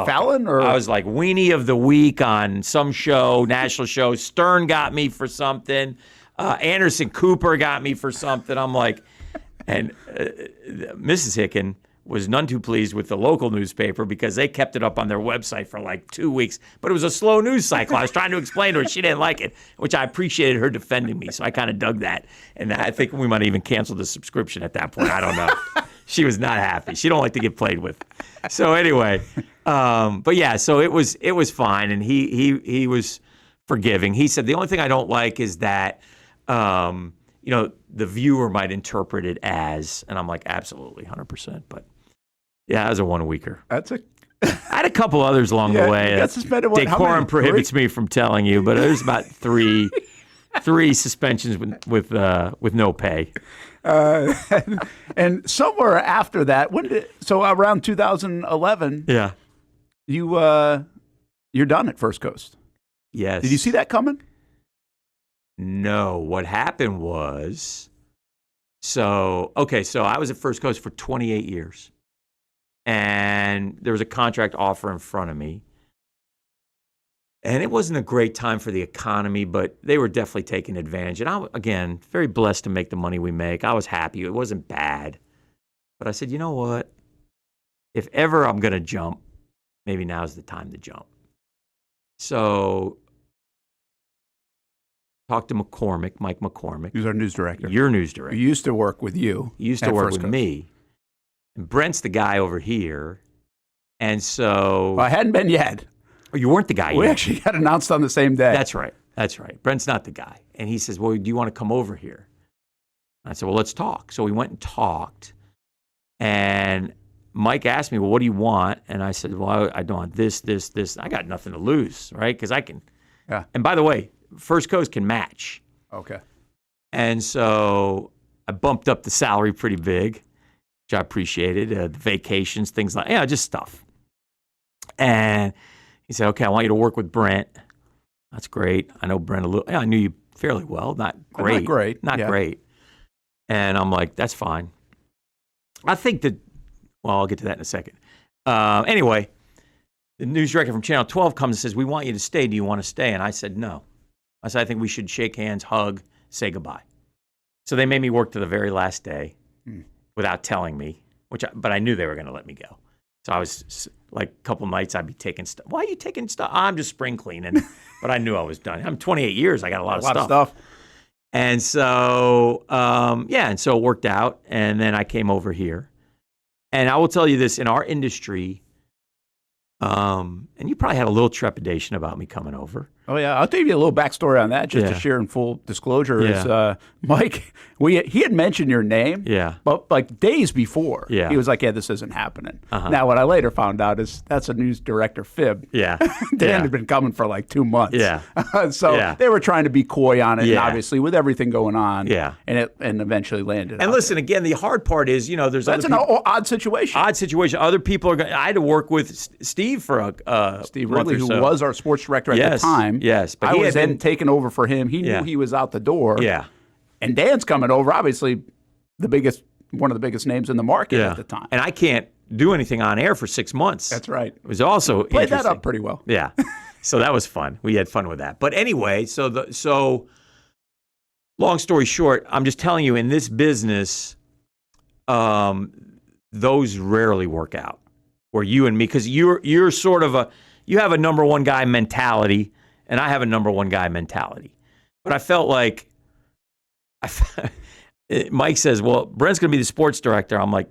B: Fallon? Or?
C: I was like Weenie of the Week on some show, national show. Stern got me for something. Anderson Cooper got me for something. I'm like, and Mrs. Hicken was none too pleased with the local newspaper because they kept it up on their website for like 2 weeks. But it was a slow news cycle. I was trying to explain to her. She didn't like it, which I appreciated her defending me. So I kind of dug that. And I think we might have even canceled the subscription at that point. I don't know. She was not happy. She don't like to get played with. So anyway, but yeah, so it was fine. And he was forgiving. He said, the only thing I don't like is that, the viewer might interpret it as, and I'm like, absolutely, 100%. But yeah, that was a 1 weeker.
B: I
C: had a couple others along the way.
B: You got suspended.
C: Decorum prohibits me from telling you, but there's about three suspensions with no pay.
B: And somewhere after that, so around 2011,
C: yeah,
B: you're done at First Coast.
C: Yes.
B: Did you see that coming?
C: No. What happened was, so I was at First Coast for 28 years. And there was a contract offer in front of me. And it wasn't a great time for the economy, but they were definitely taking advantage. And I, again, very blessed to make the money we make. I was happy. It wasn't bad. But I said, you know what? If ever I'm going to jump, maybe now's the time to jump. So talked to Mike McCormick.
B: Who's our news director.
C: Your news director.
B: He used to work with you.
C: He used to work with me. And Brent's the guy over here. And so...
B: Well, I hadn't been yet.
C: Oh, you weren't the guy yet.
B: We actually got announced on the same day.
C: That's right. Brent's not the guy. And he says, well, do you want to come over here? I said, well, let's talk. So we went and talked. And Mike asked me, well, what do you want? And I said, well, I don't want this. I got nothing to lose, right? Because I can...
B: Yeah.
C: And by the way, First Coast can match.
B: Okay.
C: And so I bumped up the salary pretty big, which I appreciated. The vacations, things like, just stuff. And he said, okay, I want you to work with Brent. That's great. I know Brent a little. Yeah, I knew you fairly well. Not great. Not great. And I'm like, that's fine. I think that, well, I'll get to that in a second. Anyway, the news director from Channel 12 comes and says, we want you to stay. Do you want to stay? And I said, no. I said, I think we should shake hands, hug, say goodbye. So they made me work to the very last day without telling me, but I knew they were going to let me go. So I was like a couple nights I'd be taking stuff. Why are you taking stuff? I'm just spring cleaning. But I knew I was done. I'm 28 years. I got a lot of stuff. And so, and so it worked out. And then I came over here. And I will tell you this, in our industry, and you probably had a little trepidation about me coming over.
B: Oh, yeah. I'll tell you a little backstory on that, just to
C: Yeah.
B: share in full disclosure.
C: Yeah.
B: Is Mike, he had mentioned your name,
C: Yeah.
B: but like days before,
C: Yeah.
B: he was like, yeah, this isn't happening. Now, what I later found out is that's a news director fib.
C: Yeah.
B: Dan
C: Yeah.
B: had been coming for like 2 months.
C: Yeah.
B: So
C: Yeah.
B: they were trying to be coy on it, and
C: Yeah.
B: obviously with everything going on,
C: Yeah.
B: and eventually landed.
C: And
B: out
C: listen, again, the hard part is, there's
B: there. That's
C: other
B: an
C: people,
B: odd situation.
C: odd situation. Other people are going. I had to work with Steve for a
B: Steve
C: month
B: Ridley,
C: or
B: who
C: so.
B: was our sports director at
C: Yes,
B: the time.
C: yes, but
B: I
C: he
B: was
C: had
B: then
C: been-
B: taking over for him. He
C: Yeah.
B: knew he was out the door.
C: Yeah.
B: And Dan's coming over, obviously one of the biggest names in the market
C: Yeah.
B: at the time.
C: And I can't do anything on air for 6 months.
B: That's right.
C: It was also
B: Played that
C: interesting.
B: up pretty well.
C: Yeah. So that was fun. We had fun with that. But anyway, so long story short, I'm just telling you, in this business, those rarely work out. Where you and me, because you're sort of you have a number one guy mentality, and I have a number one guy mentality. But I felt like Mike says, "Well, Brent's going to be the sports director." I'm like,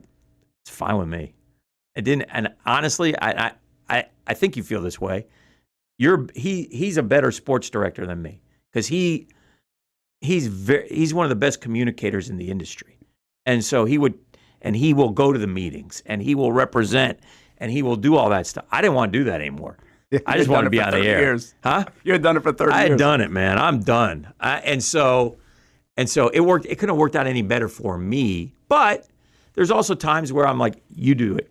C: "It's fine with me." And honestly, I think you feel this way. He's a better sports director than me because he's one of the best communicators in the industry, and so he will go to the meetings and he will represent and he will do all that stuff. I didn't want to do that anymore. I just wanted to be on the air.
B: Years.
C: Huh?
B: You had done it for 30 years.
C: I had done it, man. I'm done. And so it worked. It couldn't have worked out any better for me. But there's also times where I'm like, you do it,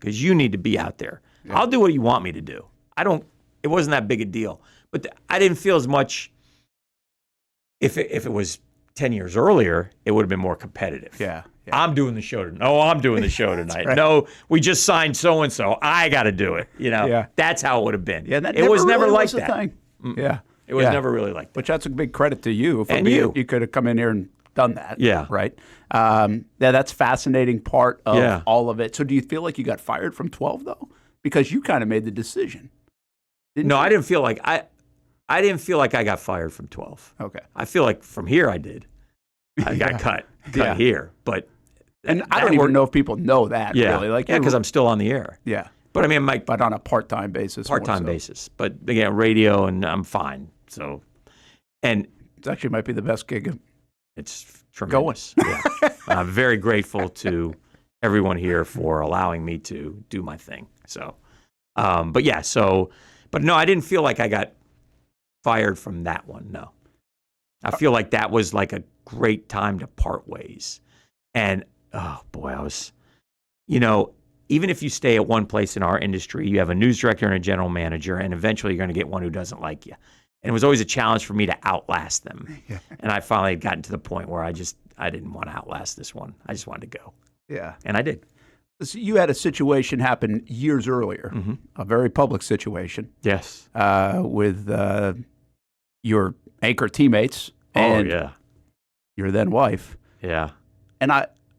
C: because you need to be out there. Yeah. I'll do what you want me to do. It wasn't that big a deal. But I didn't feel as much. If it was 10 years earlier, it would have been more competitive.
B: Yeah.
C: I'm doing the show tonight. No, I'm doing the show tonight.
B: Right.
C: No, we just signed so-and-so. I got to do it.
B: Yeah.
C: That's how it would have been.
B: Yeah, that
C: it was never
B: really
C: like
B: was
C: that.
B: Thing. Yeah.
C: It was never really like that.
B: Which that's a big credit to you. For
C: And
B: me,
C: you.
B: You could have come in here and done that.
C: Yeah.
B: Right? That's fascinating part of
C: Yeah.
B: all of it. So do you feel like you got fired from 12, though? Because you kind of made the decision.
C: No, I didn't feel like I didn't feel like I got fired from 12.
B: Okay.
C: I feel like from here I did. I got cut here, but
B: and I don't even know if people know that. Really. Like,
C: because I'm still on the air.
B: Yeah.
C: But I mean,
B: but on a part-time basis.
C: Part-time basis. But again, radio, and I'm fine. So, and
B: it actually might be the best gig.
C: It's tremendous. Yeah. I'm very grateful to everyone here for allowing me to do my thing. So, but no, I didn't feel like I got fired from that one. No, I feel like that was like a great time to part ways. And oh boy, even if you stay at one place in our industry, you have a news director and a general manager, and eventually you're going to get one who doesn't like you. And it was always a challenge for me to outlast them. Yeah. And I finally had gotten to the point where I didn't want to outlast this one. I just wanted to go.
B: Yeah.
C: And I did.
B: So you had a situation happen years earlier, a very public situation.
C: Yes.
B: With your anchor teammates and your then wife.
C: Yeah.
B: And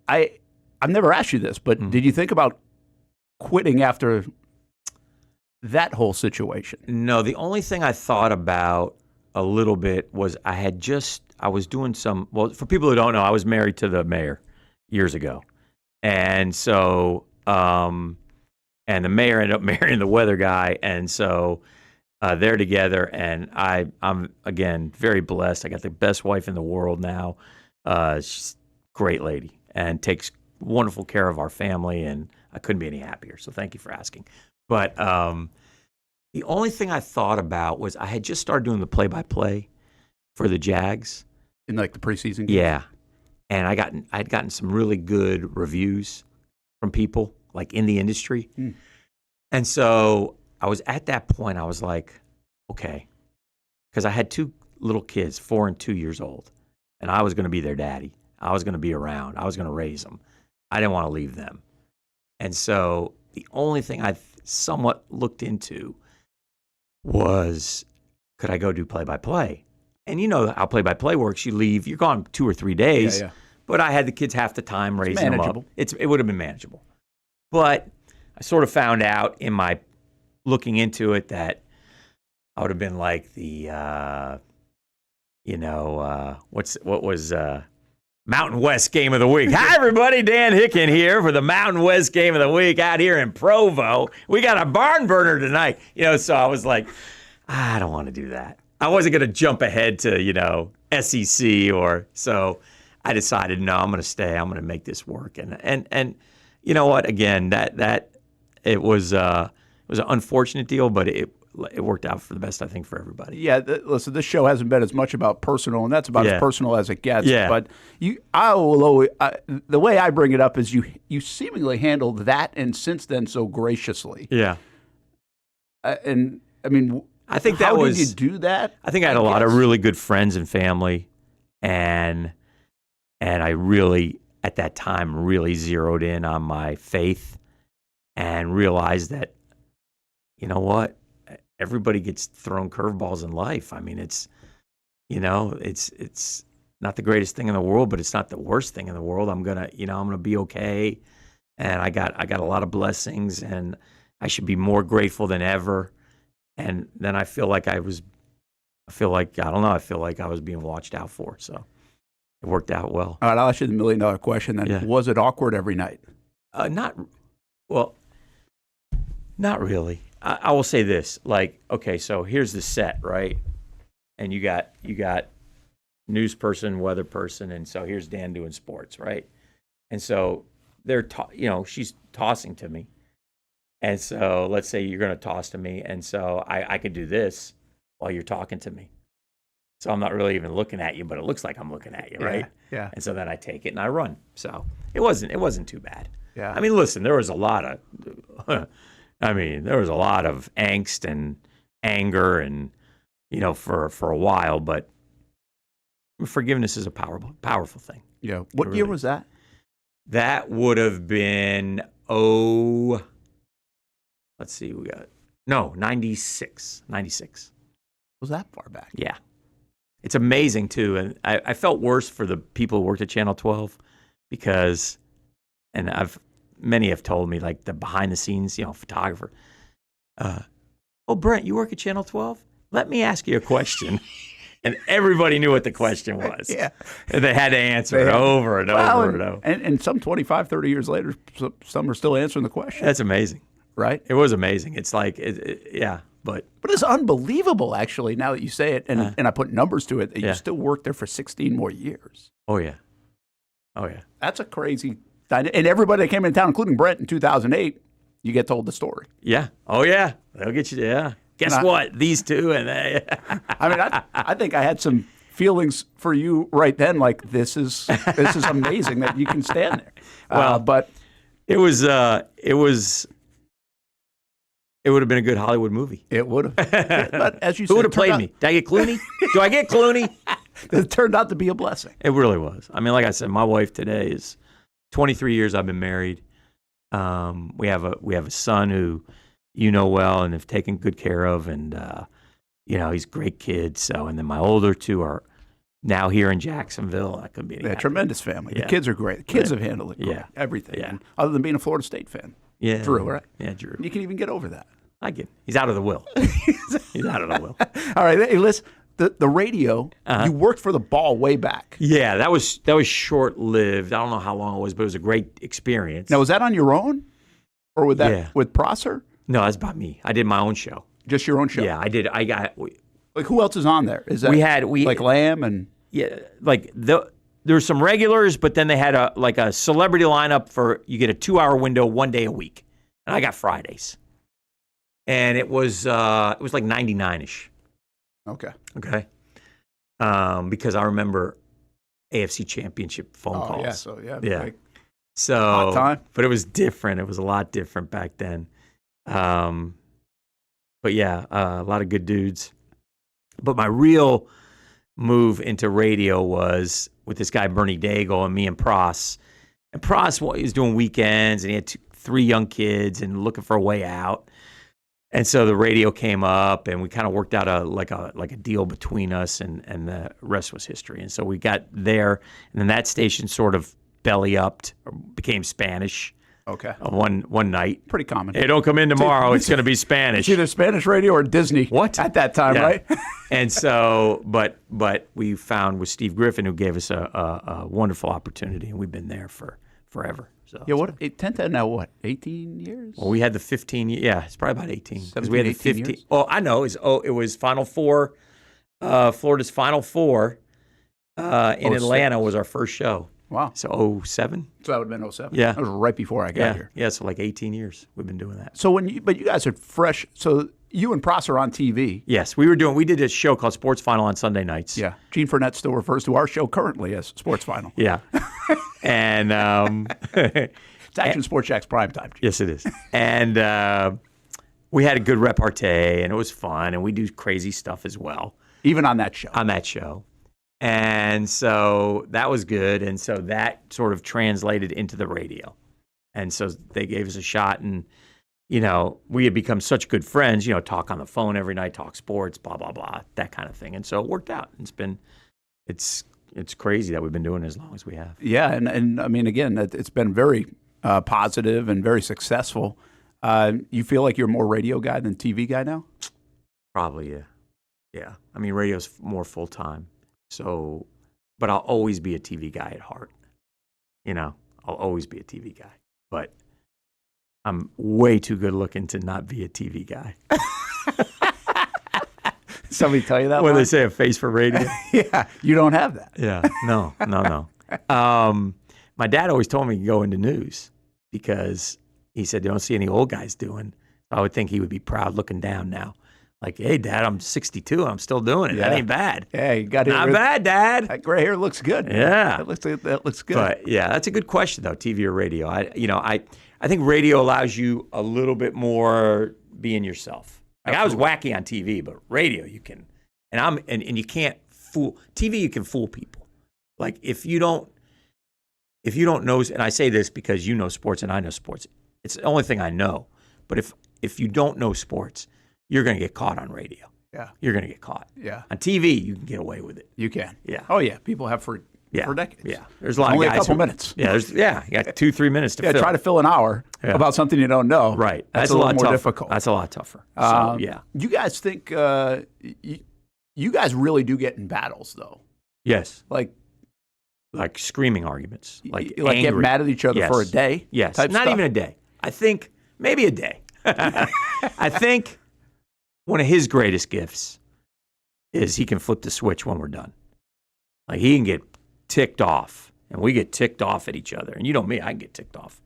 B: I've never asked you this, but did you think about quitting after that whole situation?
C: No, the only thing I thought about a little bit was I was doing for people who don't know, I was married to the mayor years ago. And so, and the mayor ended up marrying the weather guy. And so they're together, and I'm, again, very blessed. I got the best wife in the world now. She's a great lady and takes wonderful care of our family, and I couldn't be any happier. So thank you for asking. But the only thing I thought about was I had just started doing the play-by-play for the Jags.
B: In like the preseason games?
C: Yeah. And I'd gotten some really good reviews from people like in the industry. And so I was at that point, I was like, okay, because I had 2 little kids, 4 and 2 years old, and I was going to be their daddy. I was going to be around. I was going to raise them. I didn't want to leave them. And so the only thing I somewhat looked into was, could I go do play-by-play? And you know how play-by-play works. You leave, you're gone 2 or 3 days.
B: Yeah.
C: But I had the kids half the time raising them up. It would have been manageable. But I sort of found out in my looking into it that I would have been like the, what was Mountain West Game of the Week. Hi, everybody. Dan Hicken here for the Mountain West Game of the Week out here in Provo. We got a barn burner tonight. So I was like, I don't want to do that. I wasn't going to jump ahead to, SEC or so. I decided, no, I'm going to stay. I'm going to make this work. And you know what? Again, that it was an unfortunate deal, but it worked out for the best, I think, for everybody.
B: Yeah, listen, this show hasn't been as much about personal, and that's about as personal as it gets.
C: Yeah.
B: But I will always, the way I bring it up is you seemingly handled that and since then so graciously.
C: Yeah.
B: And I mean,
C: I think
B: how
C: that was.
B: did you do that?
C: I think I had a lot of really good friends and family, and I really, at that time, really zeroed in on my faith and realized that, you know what? Everybody gets thrown curveballs in life. I mean, it's not the greatest thing in the world, but it's not the worst thing in the world. I'm gonna be okay, and I got a lot of blessings, and I should be more grateful than ever. And then I feel like I was being watched out for. So it worked out well.
B: All right, I'll ask you the $1 million question then.
C: Yeah.
B: Was it awkward every night?
C: Not really. I will say this, like, okay, so here's the set, right? And you got news person, weather person, and so here's Dan doing sports, right? And so they're, she's tossing to me. And so let's say you're going to toss to me, and so I could do this while you're talking to me. So I'm not really even looking at you, but it looks like I'm looking at you, right?
B: Yeah.
C: And so then I take it and I run. So it wasn't too bad.
B: Yeah.
C: I mean, listen, there was a lot of angst and anger and, for a while, but forgiveness is a powerful thing.
B: Yeah. What year was that?
C: That would have been, let's see, 96. 96.
B: Was that far back?
C: Yeah. It's amazing, too. And I felt worse for the people who worked at Channel 12 because, and many have told me, like the behind the scenes, photographer. Brent, you work at Channel 12? Let me ask you a question. And everybody knew what the question was.
B: Yeah.
C: And they had to answer it over and over and over.
B: And some 25, 30 years later, some are still answering the question.
C: That's amazing.
B: Right?
C: It was amazing. It's like, But
B: it's unbelievable, actually, now that you say it, and I put numbers to it, that you still worked there for 16 more years.
C: Oh, yeah.
B: That's a crazy – and everybody that came in town, including Brent in 2008, you get told the story.
C: Yeah. Oh, yeah. They'll get you – yeah. Guess what? These two and they –
B: I mean, I think I had some feelings for you right then, like this is amazing that you can stand there.
C: Well,
B: but
C: it was it would have been a good Hollywood movie.
B: It would have. But as you said,
C: who would have played me? Did I get Clooney? Do I get Clooney?
B: It turned out to be a blessing.
C: It really was. I mean, like I said, my wife today is 23 years I've been married. We have a son who well and have taken good care of, and he's a great kid. So, and then my older two are now here in Jacksonville. I couldn't be any happier.
B: Tremendous family.
C: Yeah.
B: The kids are great. The kids have handled it great.
C: Yeah.
B: Everything.
C: Yeah.
B: And other than being a Florida State fan.
C: Yeah.
B: Drew, right?
C: Yeah, Drew.
B: You can even get over that.
C: I get. He's out of the will. He's out of the will.
B: All right, hey, listen. The radio. You worked for the Ball way back.
C: Yeah, that was short lived. I don't know how long it was, but it was a great experience.
B: Now, was that on your own, or with that with Prosser?
C: No, that's about me. I did my own show.
B: Just your own show.
C: Yeah, I did.
B: Like who else is on there? Is that
C: we
B: like Lamb and
C: like there were some regulars, but then they had a celebrity lineup for you get a 2-hour window one day a week, and I got Fridays. And it was like 99-ish.
B: Okay.
C: Because I remember AFC Championship phone calls.
B: Yeah. So yeah.
C: Yeah. So
B: hot time.
C: But it was different. It was a lot different back then. But yeah, a lot of good dudes. But my real move into radio was with this guy Bernie Daigle and me and Pross. And Pross was doing weekends, and he had 3 young kids and looking for a way out. And so the radio came up, and we kind of worked out a deal between us, and the rest was history. And so we got there, and then that station sort of belly upped, or became Spanish.
B: Okay.
C: One night.
B: Pretty common.
C: Hey, don't come in tomorrow. It's going to be Spanish.
B: It's either Spanish radio or Disney.
C: What?
B: At that time, right?
C: And so, but we found with Steve Griffin, who gave us a wonderful opportunity, and we've been there for forever. So
B: Yeah, what? 10 now what? 18 years?
C: Well, we had the 15. Yeah, it's probably about 18 because we had the
B: 17,
C: 15.
B: years?
C: Oh, I know. It was Final Four. Florida's Final Four in Atlanta was our first show.
B: Wow.
C: So 07?
B: So that would have been 07.
C: Yeah.
B: That was right before I got here.
C: Yeah, so like 18 years we've been doing that.
B: So but you guys are fresh. So you and Pross are on TV.
C: Yes, we did a show called Sports Final on Sunday nights.
B: Yeah. Gene Fournette still refers to our show currently as Sports Final.
C: Yeah. And
B: It's Action Sports Jack's primetime.
C: yes, it is. And we had a good repartee, and it was fun, and we do crazy stuff as well.
B: Even on that show.
C: On that show. And so that was good. And so that sort of translated into the radio. And so they gave us a shot. And, we had become such good friends, talk on the phone every night, talk sports, blah, blah, blah, that kind of thing. And so it worked out. It's crazy that we've been doing it as long as we have.
B: Yeah. And I mean, again, it's been very positive and very successful. You feel like you're more radio guy than TV guy now?
C: Probably, yeah. Yeah. I mean, radio's more full time. So, but I'll always be a TV guy at heart. I'll always be a TV guy. But I'm way too good looking to not be a TV guy.
B: Somebody tell you that?
C: When they say a face for radio?
B: Yeah, you don't have that.
C: Yeah, no. My dad always told me to go into news because he said, you don't see any old guys doing. I would think he would be proud looking down now. Like, hey, Dad, I'm 62 and I'm still doing it. Yeah. That ain't bad.
B: Yeah, you got
C: Not bad, Dad.
B: That gray hair looks good.
C: Yeah.
B: That looks good.
C: But yeah, that's a good question though, TV or radio. I think radio allows you a little bit more being yourself. Like Absolutely. I was wacky on TV, but radio you can and you can't fool TV, you can fool people. Like if you don't know, and I say this because you know sports and I know sports. It's the only thing I know. But if you don't know sports, you're going to get caught on radio.
B: Yeah.
C: You're going to get caught.
B: Yeah.
C: On TV, you can get away with it.
B: You can.
C: Yeah.
B: Oh, yeah. People have for decades.
C: Yeah. There's a lot
B: Only
C: of guys.
B: Only a couple minutes.
C: Yeah. You got 2-3 minutes to fill.
B: Try to fill an hour about something you don't know.
C: Right.
B: That's a lot more difficult.
C: That's a lot tougher. So, yeah.
B: You guys think you guys really do get in battles, though?
C: Yes.
B: Like
C: screaming arguments. Like
B: get mad at each other for a day?
C: Yes. Not even a day. I think maybe a day. I think one of his greatest gifts is he can flip the switch when we're done. Like he can get ticked off, and we get ticked off at each other. And you know me, I can get ticked off.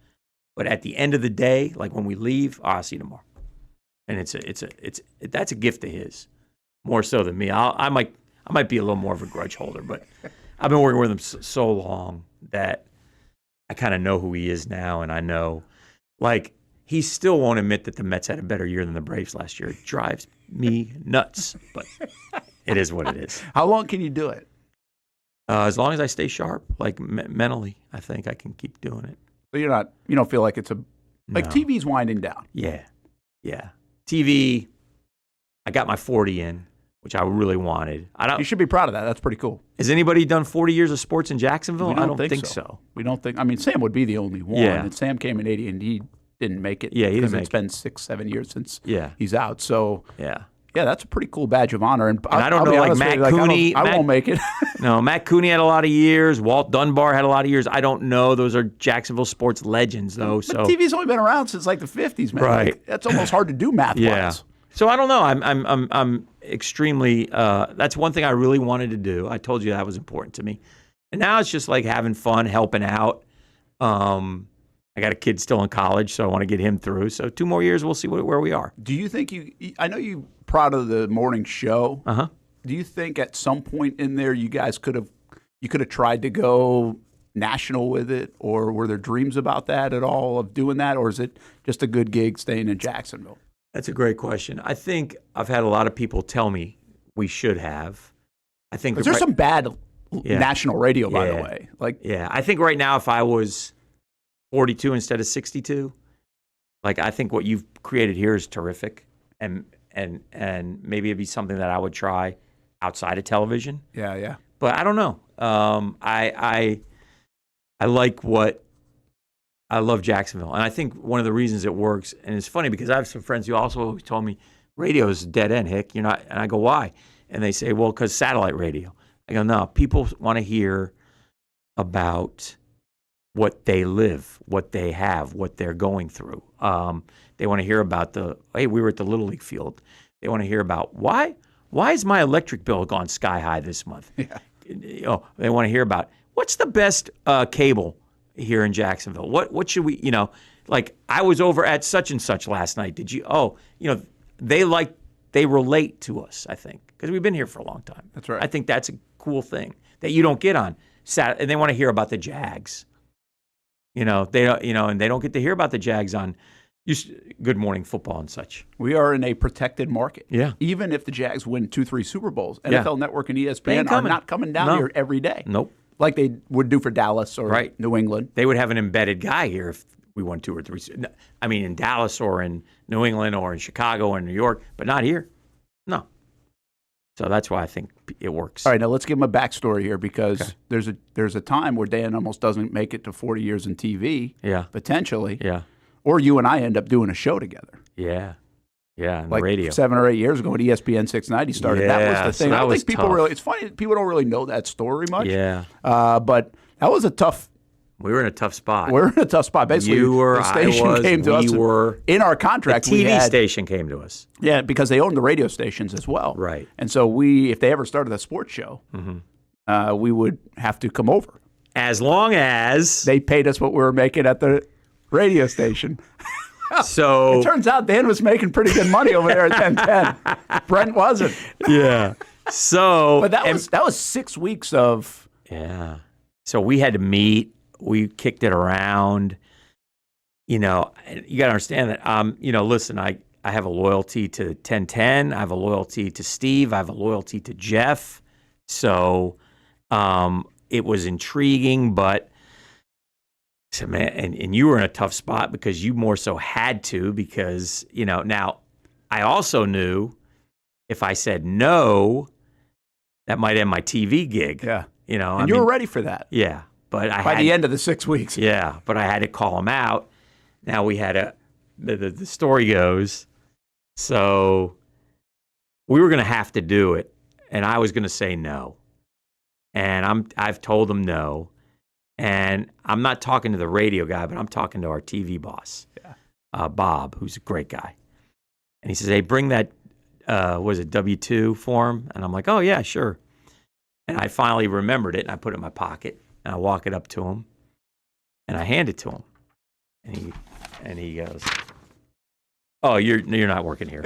C: But at the end of the day, like when we leave, I'll see you tomorrow. And that's a gift of his, more so than me. I might be a little more of a grudge holder, but I've been working with him so long that I kind of know who he is now, and I know, like. He still won't admit that the Mets had a better year than the Braves last year. It drives me nuts, but it is what it is.
B: How long can you do it?
C: As long as I stay sharp, like mentally, I think I can keep doing it.
B: So you don't feel like it's like TV's winding down.
C: Yeah. TV, I got my 40 in, which I really wanted.
B: You should be proud of that. That's pretty cool.
C: Has anybody done 40 years of sports in Jacksonville?
B: I don't think so. We don't think. I mean, Sam would be the only one.
C: Yeah.
B: And Sam came in 80 and he didn't make it.
C: Yeah, he didn't make it.
B: It's been 6-7 years since he's out. So
C: yeah,
B: that's a pretty cool badge of honor. And
C: I don't know, like Matt Cooney.
B: I won't make it.
C: No, Matt Cooney had a lot of years. Walt Dunbar had a lot of years. I don't know. Those are Jacksonville sports legends, though.
B: But TV's only been around since like the 50s, man.
C: Right.
B: Like, that's almost hard to do math-wise.
C: Yeah. So I don't know. I'm extremely. That's one thing I really wanted to do. I told you that was important to me, and now it's just like having fun, helping out. I got a kid still in college, so I want to get him through. So 2 more years, we'll see where we are.
B: Do you think I know you're proud of the morning show.
C: Uh-huh.
B: Do you think at some point in there you guys could have tried to go national with it, or were there dreams about that at all, of doing that, or is it just a good gig staying in Jacksonville?
C: That's a great question. I think I've had a lot of people tell me we should have. I think
B: there's some bad national radio, by the way.
C: I think right now if I was 42 instead of 62. Like I think what you've created here is terrific, and maybe it'd be something that I would try outside of television.
B: Yeah.
C: But I don't know. I like I love Jacksonville, and I think one of the reasons it works, and it's funny because I have some friends who also told me radio is dead end, Hick. You're not, and I go, why? And they say, well, because satellite radio. I go, no, people want to hear about what they live, what they have, what they're going through. They want to hear about hey, we were at the Little League field. They want to hear about why is my electric bill gone sky high this month?
B: Yeah.
C: They want to hear about what's the best cable here in Jacksonville. What should we, like I was over at such and such last night. Did you? They relate to us, I think, because we've been here for a long time.
B: That's right.
C: I think that's a cool thing that you don't get on Saturday. And they want to hear about the Jags. They don't, and they don't get to hear about the Jags on Good Morning Football and such.
B: We are in a protected market.
C: Yeah.
B: Even if the Jags win 2-3 Super Bowls,
C: Yeah.
B: NFL Network and ESPN are not coming down here every day.
C: Nope.
B: Like they would do for Dallas or New England.
C: They would have an embedded guy here if we won 2 or 3. I mean, in Dallas or in New England or in Chicago or in New York, but not here. No. So that's why I think it works.
B: All right, now let's give him a backstory here because there's a time where Dan almost doesn't make it to 40 years in TV.
C: Yeah.
B: Potentially.
C: Yeah.
B: Or you and I end up doing a show together.
C: Yeah. Yeah, on
B: like
C: the radio.
B: 7 or 8 years ago when ESPN 690 started. That was the thing.
C: So
B: I don't think people
C: tough.
B: really, it's funny, people don't really know that story much.
C: Yeah.
B: But that was a tough.
C: We were in a tough spot.
B: We're in a tough spot. Basically,
C: You were,
B: the station
C: I was,
B: came to
C: we
B: us.
C: were.
B: In our contract,
C: The
B: we
C: TV
B: had,
C: station came to us.
B: Yeah, because they own the radio stations as well.
C: Right.
B: And so if they ever started a sports show, we would have to come over.
C: As long as
B: They paid us what we were making at the radio station.
C: so
B: It turns out Dan was making pretty good money over there at 1010. Brent wasn't.
C: yeah. So
B: But that was 6 weeks of.
C: yeah. So we had to meet. We kicked it around. You got to understand that. Listen, I have a loyalty to 1010. I have a loyalty to Steve. I have a loyalty to Jeff. So it was intriguing, but so man, and you were in a tough spot because you more so had to because now I also knew if I said no, that might end my TV gig.
B: Yeah.
C: And
B: you were ready for that.
C: Yeah. But
B: By the end of the 6 weeks.
C: Yeah, but I had to call him out. Now we had the story goes, so we were going to have to do it, and I was going to say no. And I've told him no. And I'm not talking to the radio guy, but I'm talking to our TV boss, Bob, who's a great guy. And he says, hey, bring that, W-2 form? And I'm like, oh, yeah, sure. And I finally remembered it, and I put it in my pocket. And I walk it up to him, and I hand it to him, and he goes, "Oh, you're not working here."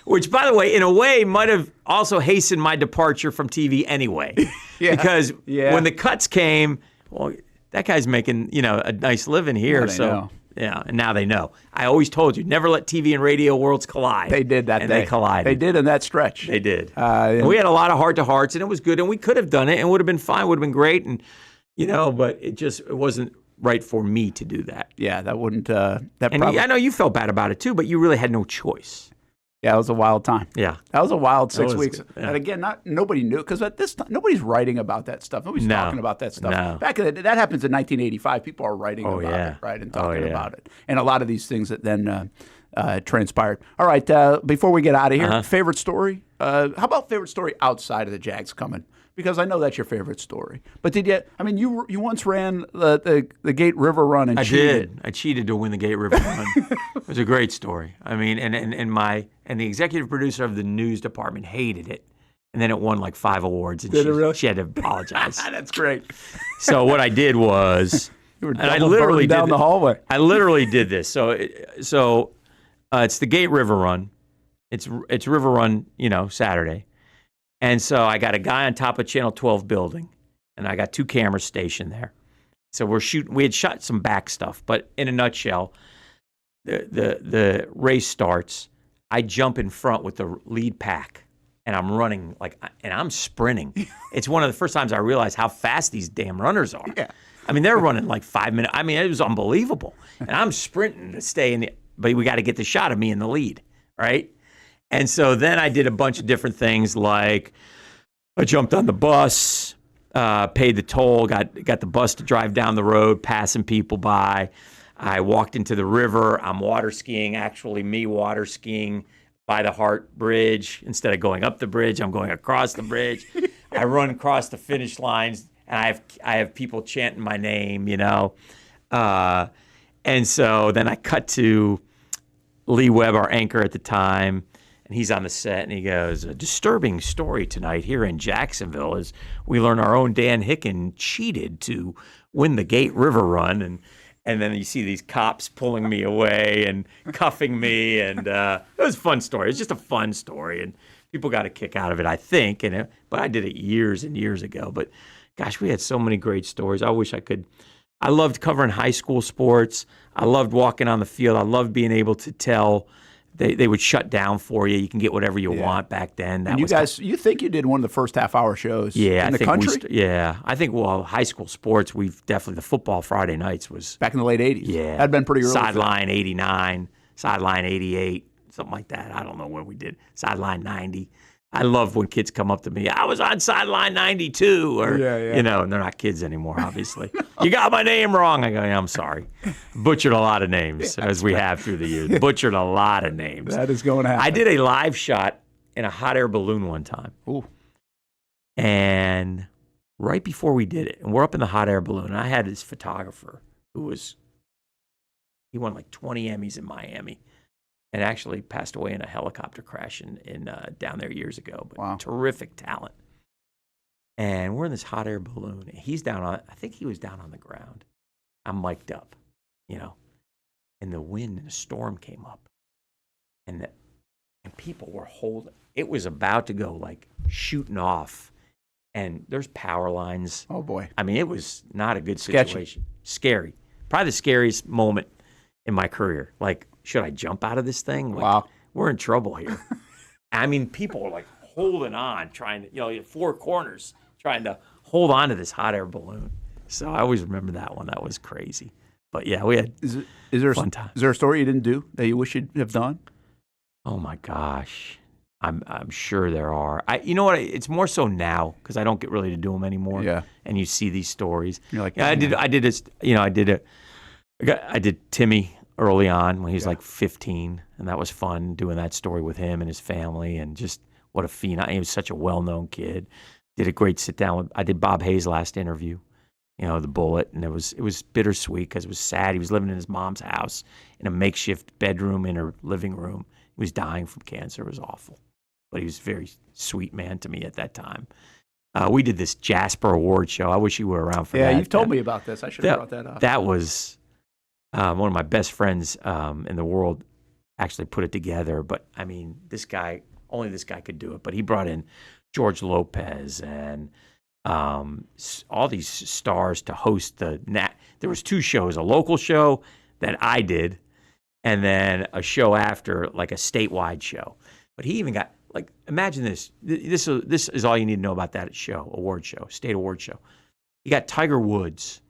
C: Which, by the way, in a way, might have also hastened my departure from TV anyway, because when the cuts came, well, that guy's making a nice living here, so. Yeah, and now they know. I always told you, never let TV and radio worlds collide.
B: They did that
C: and
B: day.
C: They collided.
B: They did in that stretch.
C: They did. And we had a lot of heart-to-hearts, and it was good, and we could have done it, and it would have been fine, would have been great, and but it wasn't right for me to do that.
B: Yeah, that wouldn't.
C: I know you felt bad about it too, but you really had no choice.
B: Yeah, it was a wild time.
C: Yeah.
B: That was a wild 6 weeks.
C: Good. Yeah.
B: And again, nobody knew, because at this time, nobody's writing about that stuff. Nobody's talking about that stuff.
C: No.
B: Back in that happens in 1985. People are writing about it, right, and talking about it. And a lot of these things that then transpired. All right, before we get out of here, favorite story? How about favorite story outside of the Jags coming? Because I know that's your favorite story. But did you? I mean, you once ran the Gate River Run and cheated.
C: I did. I cheated to win the Gate River Run. It was a great story. I mean, and the executive producer of the news department hated it, and then it won like 5 awards, and she had to apologize.
B: That's great.
C: So what I did was,
B: and I literally down the hallway.
C: I literally did this. So it's the Gate River Run. It's River Run, Saturday. And so I got a guy on top of Channel 12 building, and I got 2 cameras stationed there. So we had shot some back stuff, but in a nutshell, the race starts. I jump in front with the lead pack, and I'm running and I'm sprinting. It's one of the first times I realized how fast these damn runners are. Yeah. I mean, they're running like 5 minutes. I mean, it was unbelievable. And I'm sprinting to stay but we got to get the shot of me in the lead, right? And so then I did a bunch of different things, like I jumped on the bus, paid the toll, got the bus to drive down the road, passing people by. I walked into the river. I'm water skiing, actually me water skiing by the Hart Bridge. Instead of going up the bridge, I'm going across the bridge. I run across the finish lines and I have people chanting my name, and so then I cut to Lee Webb, our anchor at the time, and he's on the set, and he goes, "A disturbing story tonight here in Jacksonville as we learn our own Dan Hicken cheated to win the Gate River Run," and then you see these cops pulling me away and cuffing me, and it was a fun story. It's just a fun story, and people got a kick out of it, I think. But I did it years and years ago. But gosh, we had so many great stories. I wish I could. I loved covering high school sports. I loved walking on the field. I loved being able to tell. They would shut down for you. You can get whatever you want back then.
B: And you guys, you think you did one of the first half-hour shows in the country?
C: I think, high school sports, we've definitely, the football Friday nights was...
B: Back in the late 80s.
C: Yeah.
B: That'd been pretty early.
C: Sideline 89, Sideline 88, something like that. I don't know when we did. Sideline 90. I love when kids come up to me, I was on Sideline 92, or, and they're not kids anymore, obviously. You got my name wrong. I go, I'm sorry. Butchered a lot of names, as we have through the years. Butchered a lot of names.
B: That is going to happen.
C: I did a live shot in a hot air balloon one time.
B: Ooh.
C: And right before we did it, and we're up in the hot air balloon, and I had this photographer he won like 20 Emmys in Miami. And actually passed away in a helicopter crash in down there years ago. But
B: wow.
C: Terrific talent. And we're in this hot air balloon. And he's I think he was down on the ground. I'm mic'd up, And the wind and the storm came up. And people were holding. It was about to go like shooting off. And there's power lines.
B: Oh, boy.
C: I mean, it was not a good situation. Scary. Probably the scariest moment in my career. Like, should I jump out of this thing? Like,
B: wow.
C: We're in trouble here. I mean, people are like holding on, trying to, four corners, trying to hold on to this hot air balloon. So I always remember that one. That was crazy. But yeah, we had fun time.
B: Is there a story you didn't do that you wish you'd have done?
C: Oh my gosh. I'm sure there are. You know what? It's more so now because I don't get really to do them anymore.
B: Yeah.
C: And you see these stories.
B: You're like,
C: I did Timmy early on when he was like 15, and that was fun doing that story with him and his family, and just what a phenom. He was such a well-known kid. Did a great sit-down. I did Bob Hayes' last interview, the Bullet, and it was bittersweet because it was sad. He was living in his mom's house in a makeshift bedroom in her living room. He was dying from cancer. It was awful. But he was a very sweet man to me at that time. We did this Jasper Award show. I wish you were around for that.
B: Yeah, you've told me about this. I should have brought that up.
C: That was... one of my best friends in the world actually put it together. But, I mean, only this guy could do it. But he brought in George Lopez and all these stars to host there was two shows, a local show that I did, and then a show after, like a statewide show. But he even got, imagine this. This is all you need to know about that award show, state award show. He got Tiger Woods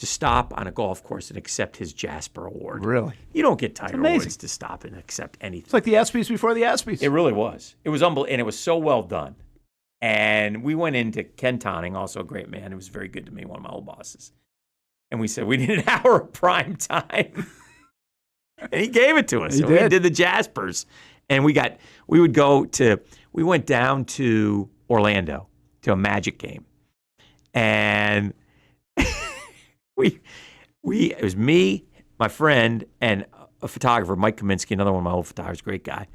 C: to stop on a golf course and accept his Jasper Award.
B: Really?
C: You don't get Tiger Woods to stop and accept anything.
B: It's like the ESPYs before the ESPYs.
C: It really was. It was unbelievable, and it was so well done. And we went into Ken Tonning, also a great man. It was very good to me, one of my old bosses. And we said, we need an hour of prime time. And he gave it to us.
B: We
C: did the Jaspers. And we went down to Orlando to a Magic game. And it was me, my friend, and a photographer, Mike Kaminsky, another one of my old photographers, great guy.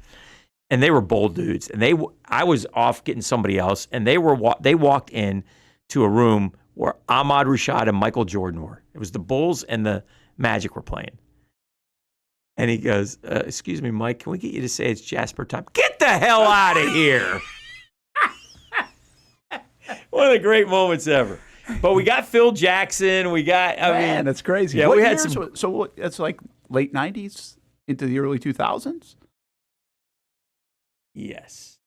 C: And they were bold dudes. And I was off getting somebody else, and they walked in to a room where Ahmad Rashad and Michael Jordan were. It was the Bulls and the Magic were playing. And he goes, excuse me, Mike, can we get you to say it's Jasper time? Get the hell out of here. One of the great moments ever. But we got Phil Jackson. Man,
B: that's crazy.
C: Yeah,
B: what
C: we had
B: years, so that's like late 90s into the early 2000s?
C: Yes.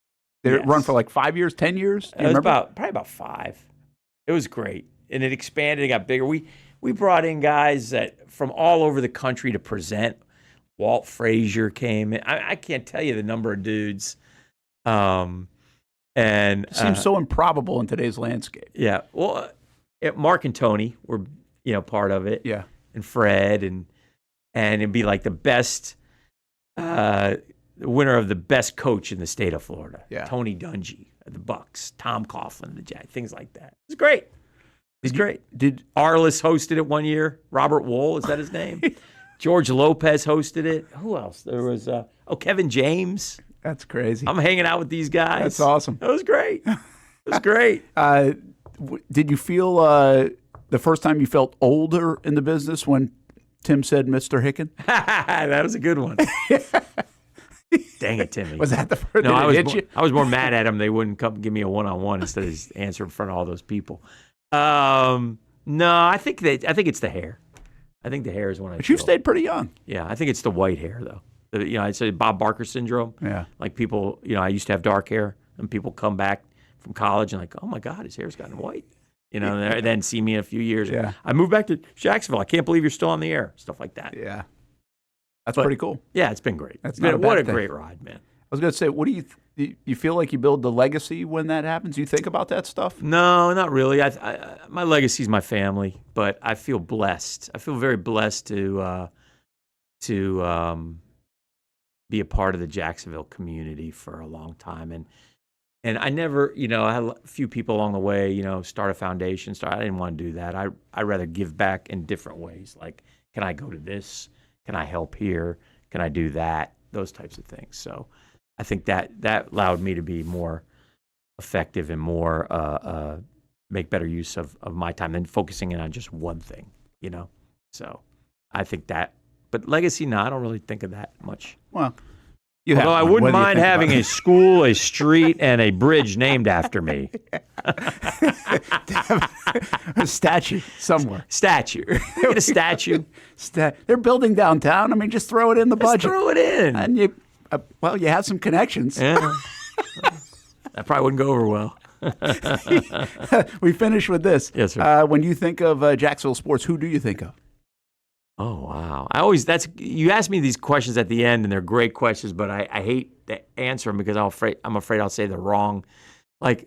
B: Did it run for like 5 years, 10 years?
C: It was probably about 5. It was great. And it expanded, it got bigger. We brought in guys from all over the country to present. Walt Frazier came in. I can't tell you the number of dudes. And
B: it seems so improbable in today's landscape.
C: Yeah. Well, Mark and Tony were, part of it.
B: Yeah.
C: And Fred and it'd be like the best, the winner of the best coach in the state of Florida.
B: Yeah.
C: Tony Dungy of the Bucks, Tom Coughlin of the Jags, things like that. It's great. It's great.
B: Did
C: Arliss hosted it one year. Robert Wool, is that his name? George Lopez hosted it. Who else? There was Kevin James.
B: That's crazy.
C: I'm hanging out with these guys.
B: That's awesome.
C: It was great. It was great.
B: Did you feel the first time you felt older in the business when Tim said Mr. Hicken?
C: That was a good one. Dang it, Timmy.
B: Was that the first?
C: No, I was more mad at him. They wouldn't come give me a one-on-one instead of just answer in front of all those people. No, I think it's the hair. I think the hair is when I.
B: But you've stayed pretty young.
C: Yeah, I think it's the white hair though. I'd say Bob Barker syndrome.
B: Yeah.
C: Like people, I used to have dark hair, and people come back from college and like, oh my God, his hair's gotten white. And then see me in a few years.
B: Yeah.
C: I moved back to Jacksonville. I can't believe you're still on the air. Stuff like that.
B: Yeah. That's pretty cool.
C: Yeah, it's been great.
B: That's not
C: what a
B: thing.
C: great ride, man.
B: I was going to say, what do you feel like you build the legacy when that happens? You think about that stuff?
C: No, not really. My legacy is my family, but I feel blessed. I feel very blessed to be a part of the Jacksonville community for a long time, and I never, I had a few people along the way, start a foundation. I didn't want to do that. I'd rather give back in different ways. Like, can I go to this? Can I help here? Can I do that? Those types of things. So I think that allowed me to be more effective and more make better use of my time than focusing in on just one thing, So I think that. But legacy, no, I don't really think of that much.
B: Well,
C: although I wouldn't mind having a school, a street, and a bridge named after me.
B: A statue somewhere.
C: Statue. Get a statue.
B: They're building downtown. I mean, just throw it in the budget.
C: Just throw it in.
B: And you have some connections.
C: Yeah. That probably wouldn't go over well.
B: We finish with this.
C: Yes, sir.
B: When you think of Jacksonville sports, who do you think of?
C: Oh, wow. You ask me these questions at the end, and they're great questions, but I hate to answer them because I'm afraid I'll say the wrong,
B: But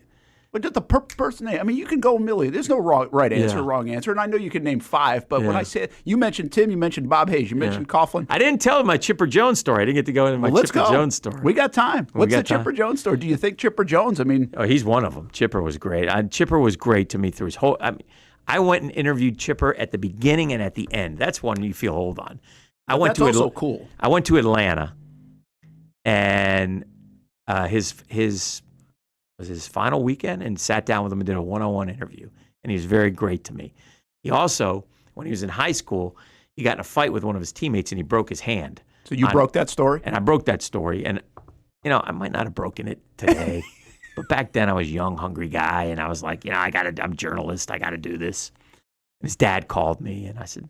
B: just the person name. I mean, you can go a million. There's no right answer, wrong answer. And I know you can name 5, but when I said, you mentioned Tim, you mentioned Bob Hayes, you mentioned Coughlin.
C: I didn't tell my Chipper Jones story. I didn't get to go into my Chipper Jones story.
B: We got time. What's the Chipper Jones story? Do you think Chipper Jones,
C: Oh, he's one of them. Chipper was great. Chipper was great to me through his whole, I went and interviewed Chipper at the beginning and at the end. That's one you feel hold on.
B: That's also cool.
C: I went to Atlanta, and his was his final weekend, and sat down with him and did a one-on-one interview. And he was very great to me. He also, when he was in high school, he got in a fight with one of his teammates, and he broke his hand.
B: So you broke that story?
C: And I broke that story. And, I might not have broken it today. But back then I was a young, hungry guy, and I was like, I'm a journalist. I got to do this. And his dad called me, and I said,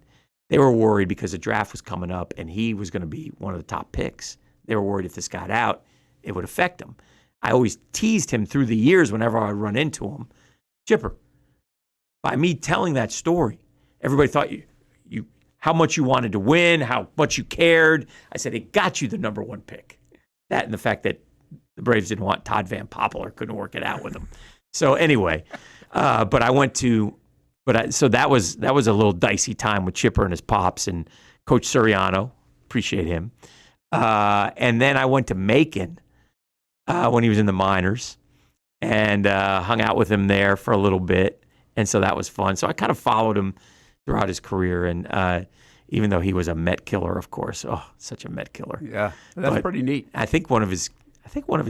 C: they were worried because the draft was coming up, and he was going to be one of the top picks. They were worried if this got out, it would affect him. I always teased him through the years whenever I would run into him. Chipper, by me telling that story, everybody thought you how much you wanted to win, how much you cared. I said, it got you the number 1 pick. That and the fact that the Braves didn't want Todd Van Poppel or couldn't work it out with him. So anyway, but I went to, so that was a little dicey time with Chipper and his pops and Coach Suriano. Appreciate him. And then I went to Macon when he was in the minors and hung out with him there for a little bit. And so that was fun. So I kind of followed him throughout his career. And even though he was a Met killer, of course, such a Met killer.
B: Yeah, that's pretty neat.
C: I think one of his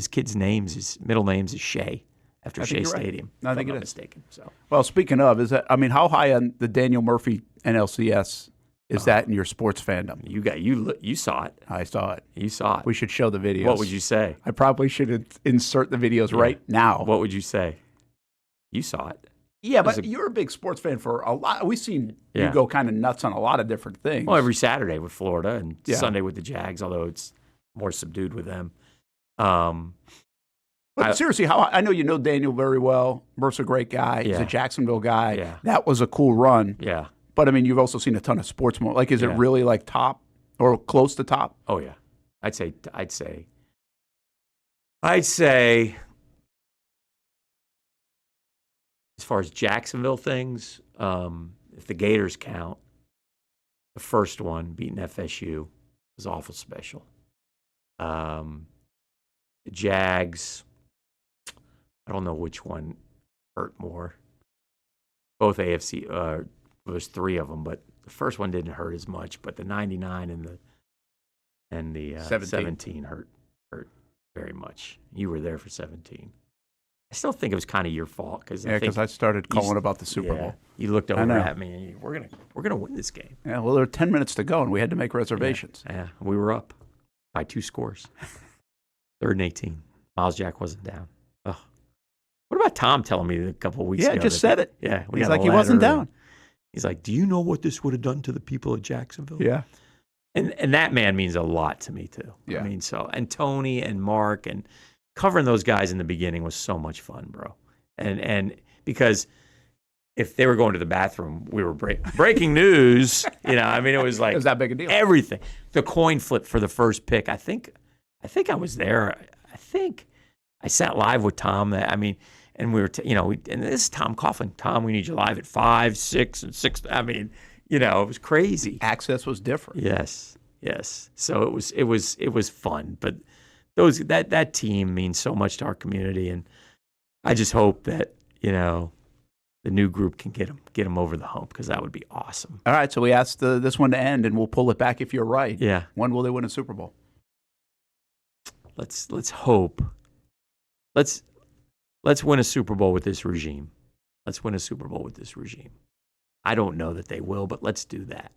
C: kids' names, his middle names is Shea, after Shea Stadium.
B: Right. I think
C: I'm
B: it
C: not
B: is.
C: Mistaken. So,
B: well, speaking of, how high on the Daniel Murphy NLCS is that in your sports fandom?
C: You saw it.
B: I saw it.
C: You saw it.
B: We should show the videos.
C: What would you say?
B: I probably should insert the videos right now.
C: What would you say? You saw it.
B: Yeah, but you're a big sports fan for a lot. We've seen you go kind of nuts on a lot of different things.
C: Well, every Saturday with Florida and Sunday with the Jags, although it's more subdued with them.
B: But seriously, I know you know Daniel very well. Mercer, great guy. He's a Jacksonville guy.
C: Yeah.
B: That was a cool run.
C: Yeah.
B: But, I mean, you've also seen a ton of sports. Is it really like top or close to top?
C: Oh, yeah. I'd say as far as Jacksonville things, if the Gators count, the first one, beating FSU, was awful special. The Jags, I don't know which one hurt more. both AFC. There was 3 of them, but the first one didn't hurt as much. But the 99 and the 17 hurt very much. You were there for 17. I still think it was kind of your fault because
B: I started calling about the Super Bowl.
C: You looked over at me and we're gonna win this game.
B: Yeah, well, there were 10 minutes to go and we had to make reservations.
C: Yeah, we were up by 2 scores. 3rd and 18. Miles Jack wasn't down. Ugh. What about Tom telling me a couple of weeks ago?
B: Yeah, just said it.
C: Yeah,
B: he's like he wasn't down.
C: He's like, do you know what this would have done to the people of Jacksonville?
B: Yeah.
C: And that man means a lot to me too.
B: Yeah.
C: I mean, and Tony and Mark and covering those guys in the beginning was so much fun, bro. And because if they were going to the bathroom, we were breaking news. I mean, it was like
B: it was that big a deal.
C: Everything. The coin flip for the first pick. I think I was there. I think I sat live with Tom. And we were, and this is Tom Coughlin. Tom, we need you live at 5, 6, and 6. I mean, it was crazy.
B: Access was different.
C: Yes. So it was fun. But that team means so much to our community, and I just hope that the new group can get them over the hump because that would be awesome.
B: All right, so we asked this one to end, and we'll pull it back if you're right.
C: Yeah.
B: When will they win a Super Bowl?
C: Let's hope. Let's win a Super Bowl with this regime. Let's win a Super Bowl with this regime. I don't know that they will, but let's do that.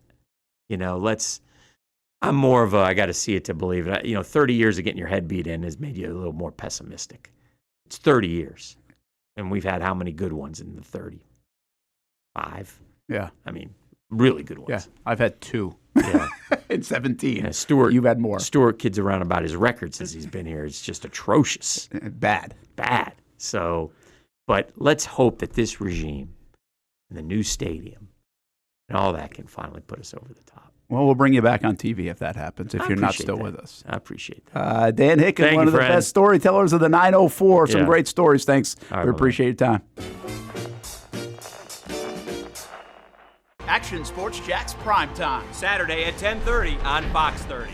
C: I'm more of I got to see it to believe it. 30 years of getting your head beat in has made you a little more pessimistic. It's 30 years. And we've had how many good ones in the 30? 5?
B: Yeah.
C: I mean, really good ones.
B: Yeah, I've had 2.
C: Yeah.
B: In 17.
C: Yeah, Stewart.
B: You've had more.
C: Stewart kids around about his record since he's been here. It's just atrocious.
B: Bad.
C: So, but let's hope that this regime and the new stadium and all that can finally put us over the top.
B: Well, we'll bring you back on TV if that happens, if you're not still with us.
C: I appreciate that.
B: Dan Hicken, one of the best storytellers of the 904. Some great stories. Thanks. We appreciate your time.
D: Action Sports Jax Primetime.
E: Saturday at 10:30 on Fox 30.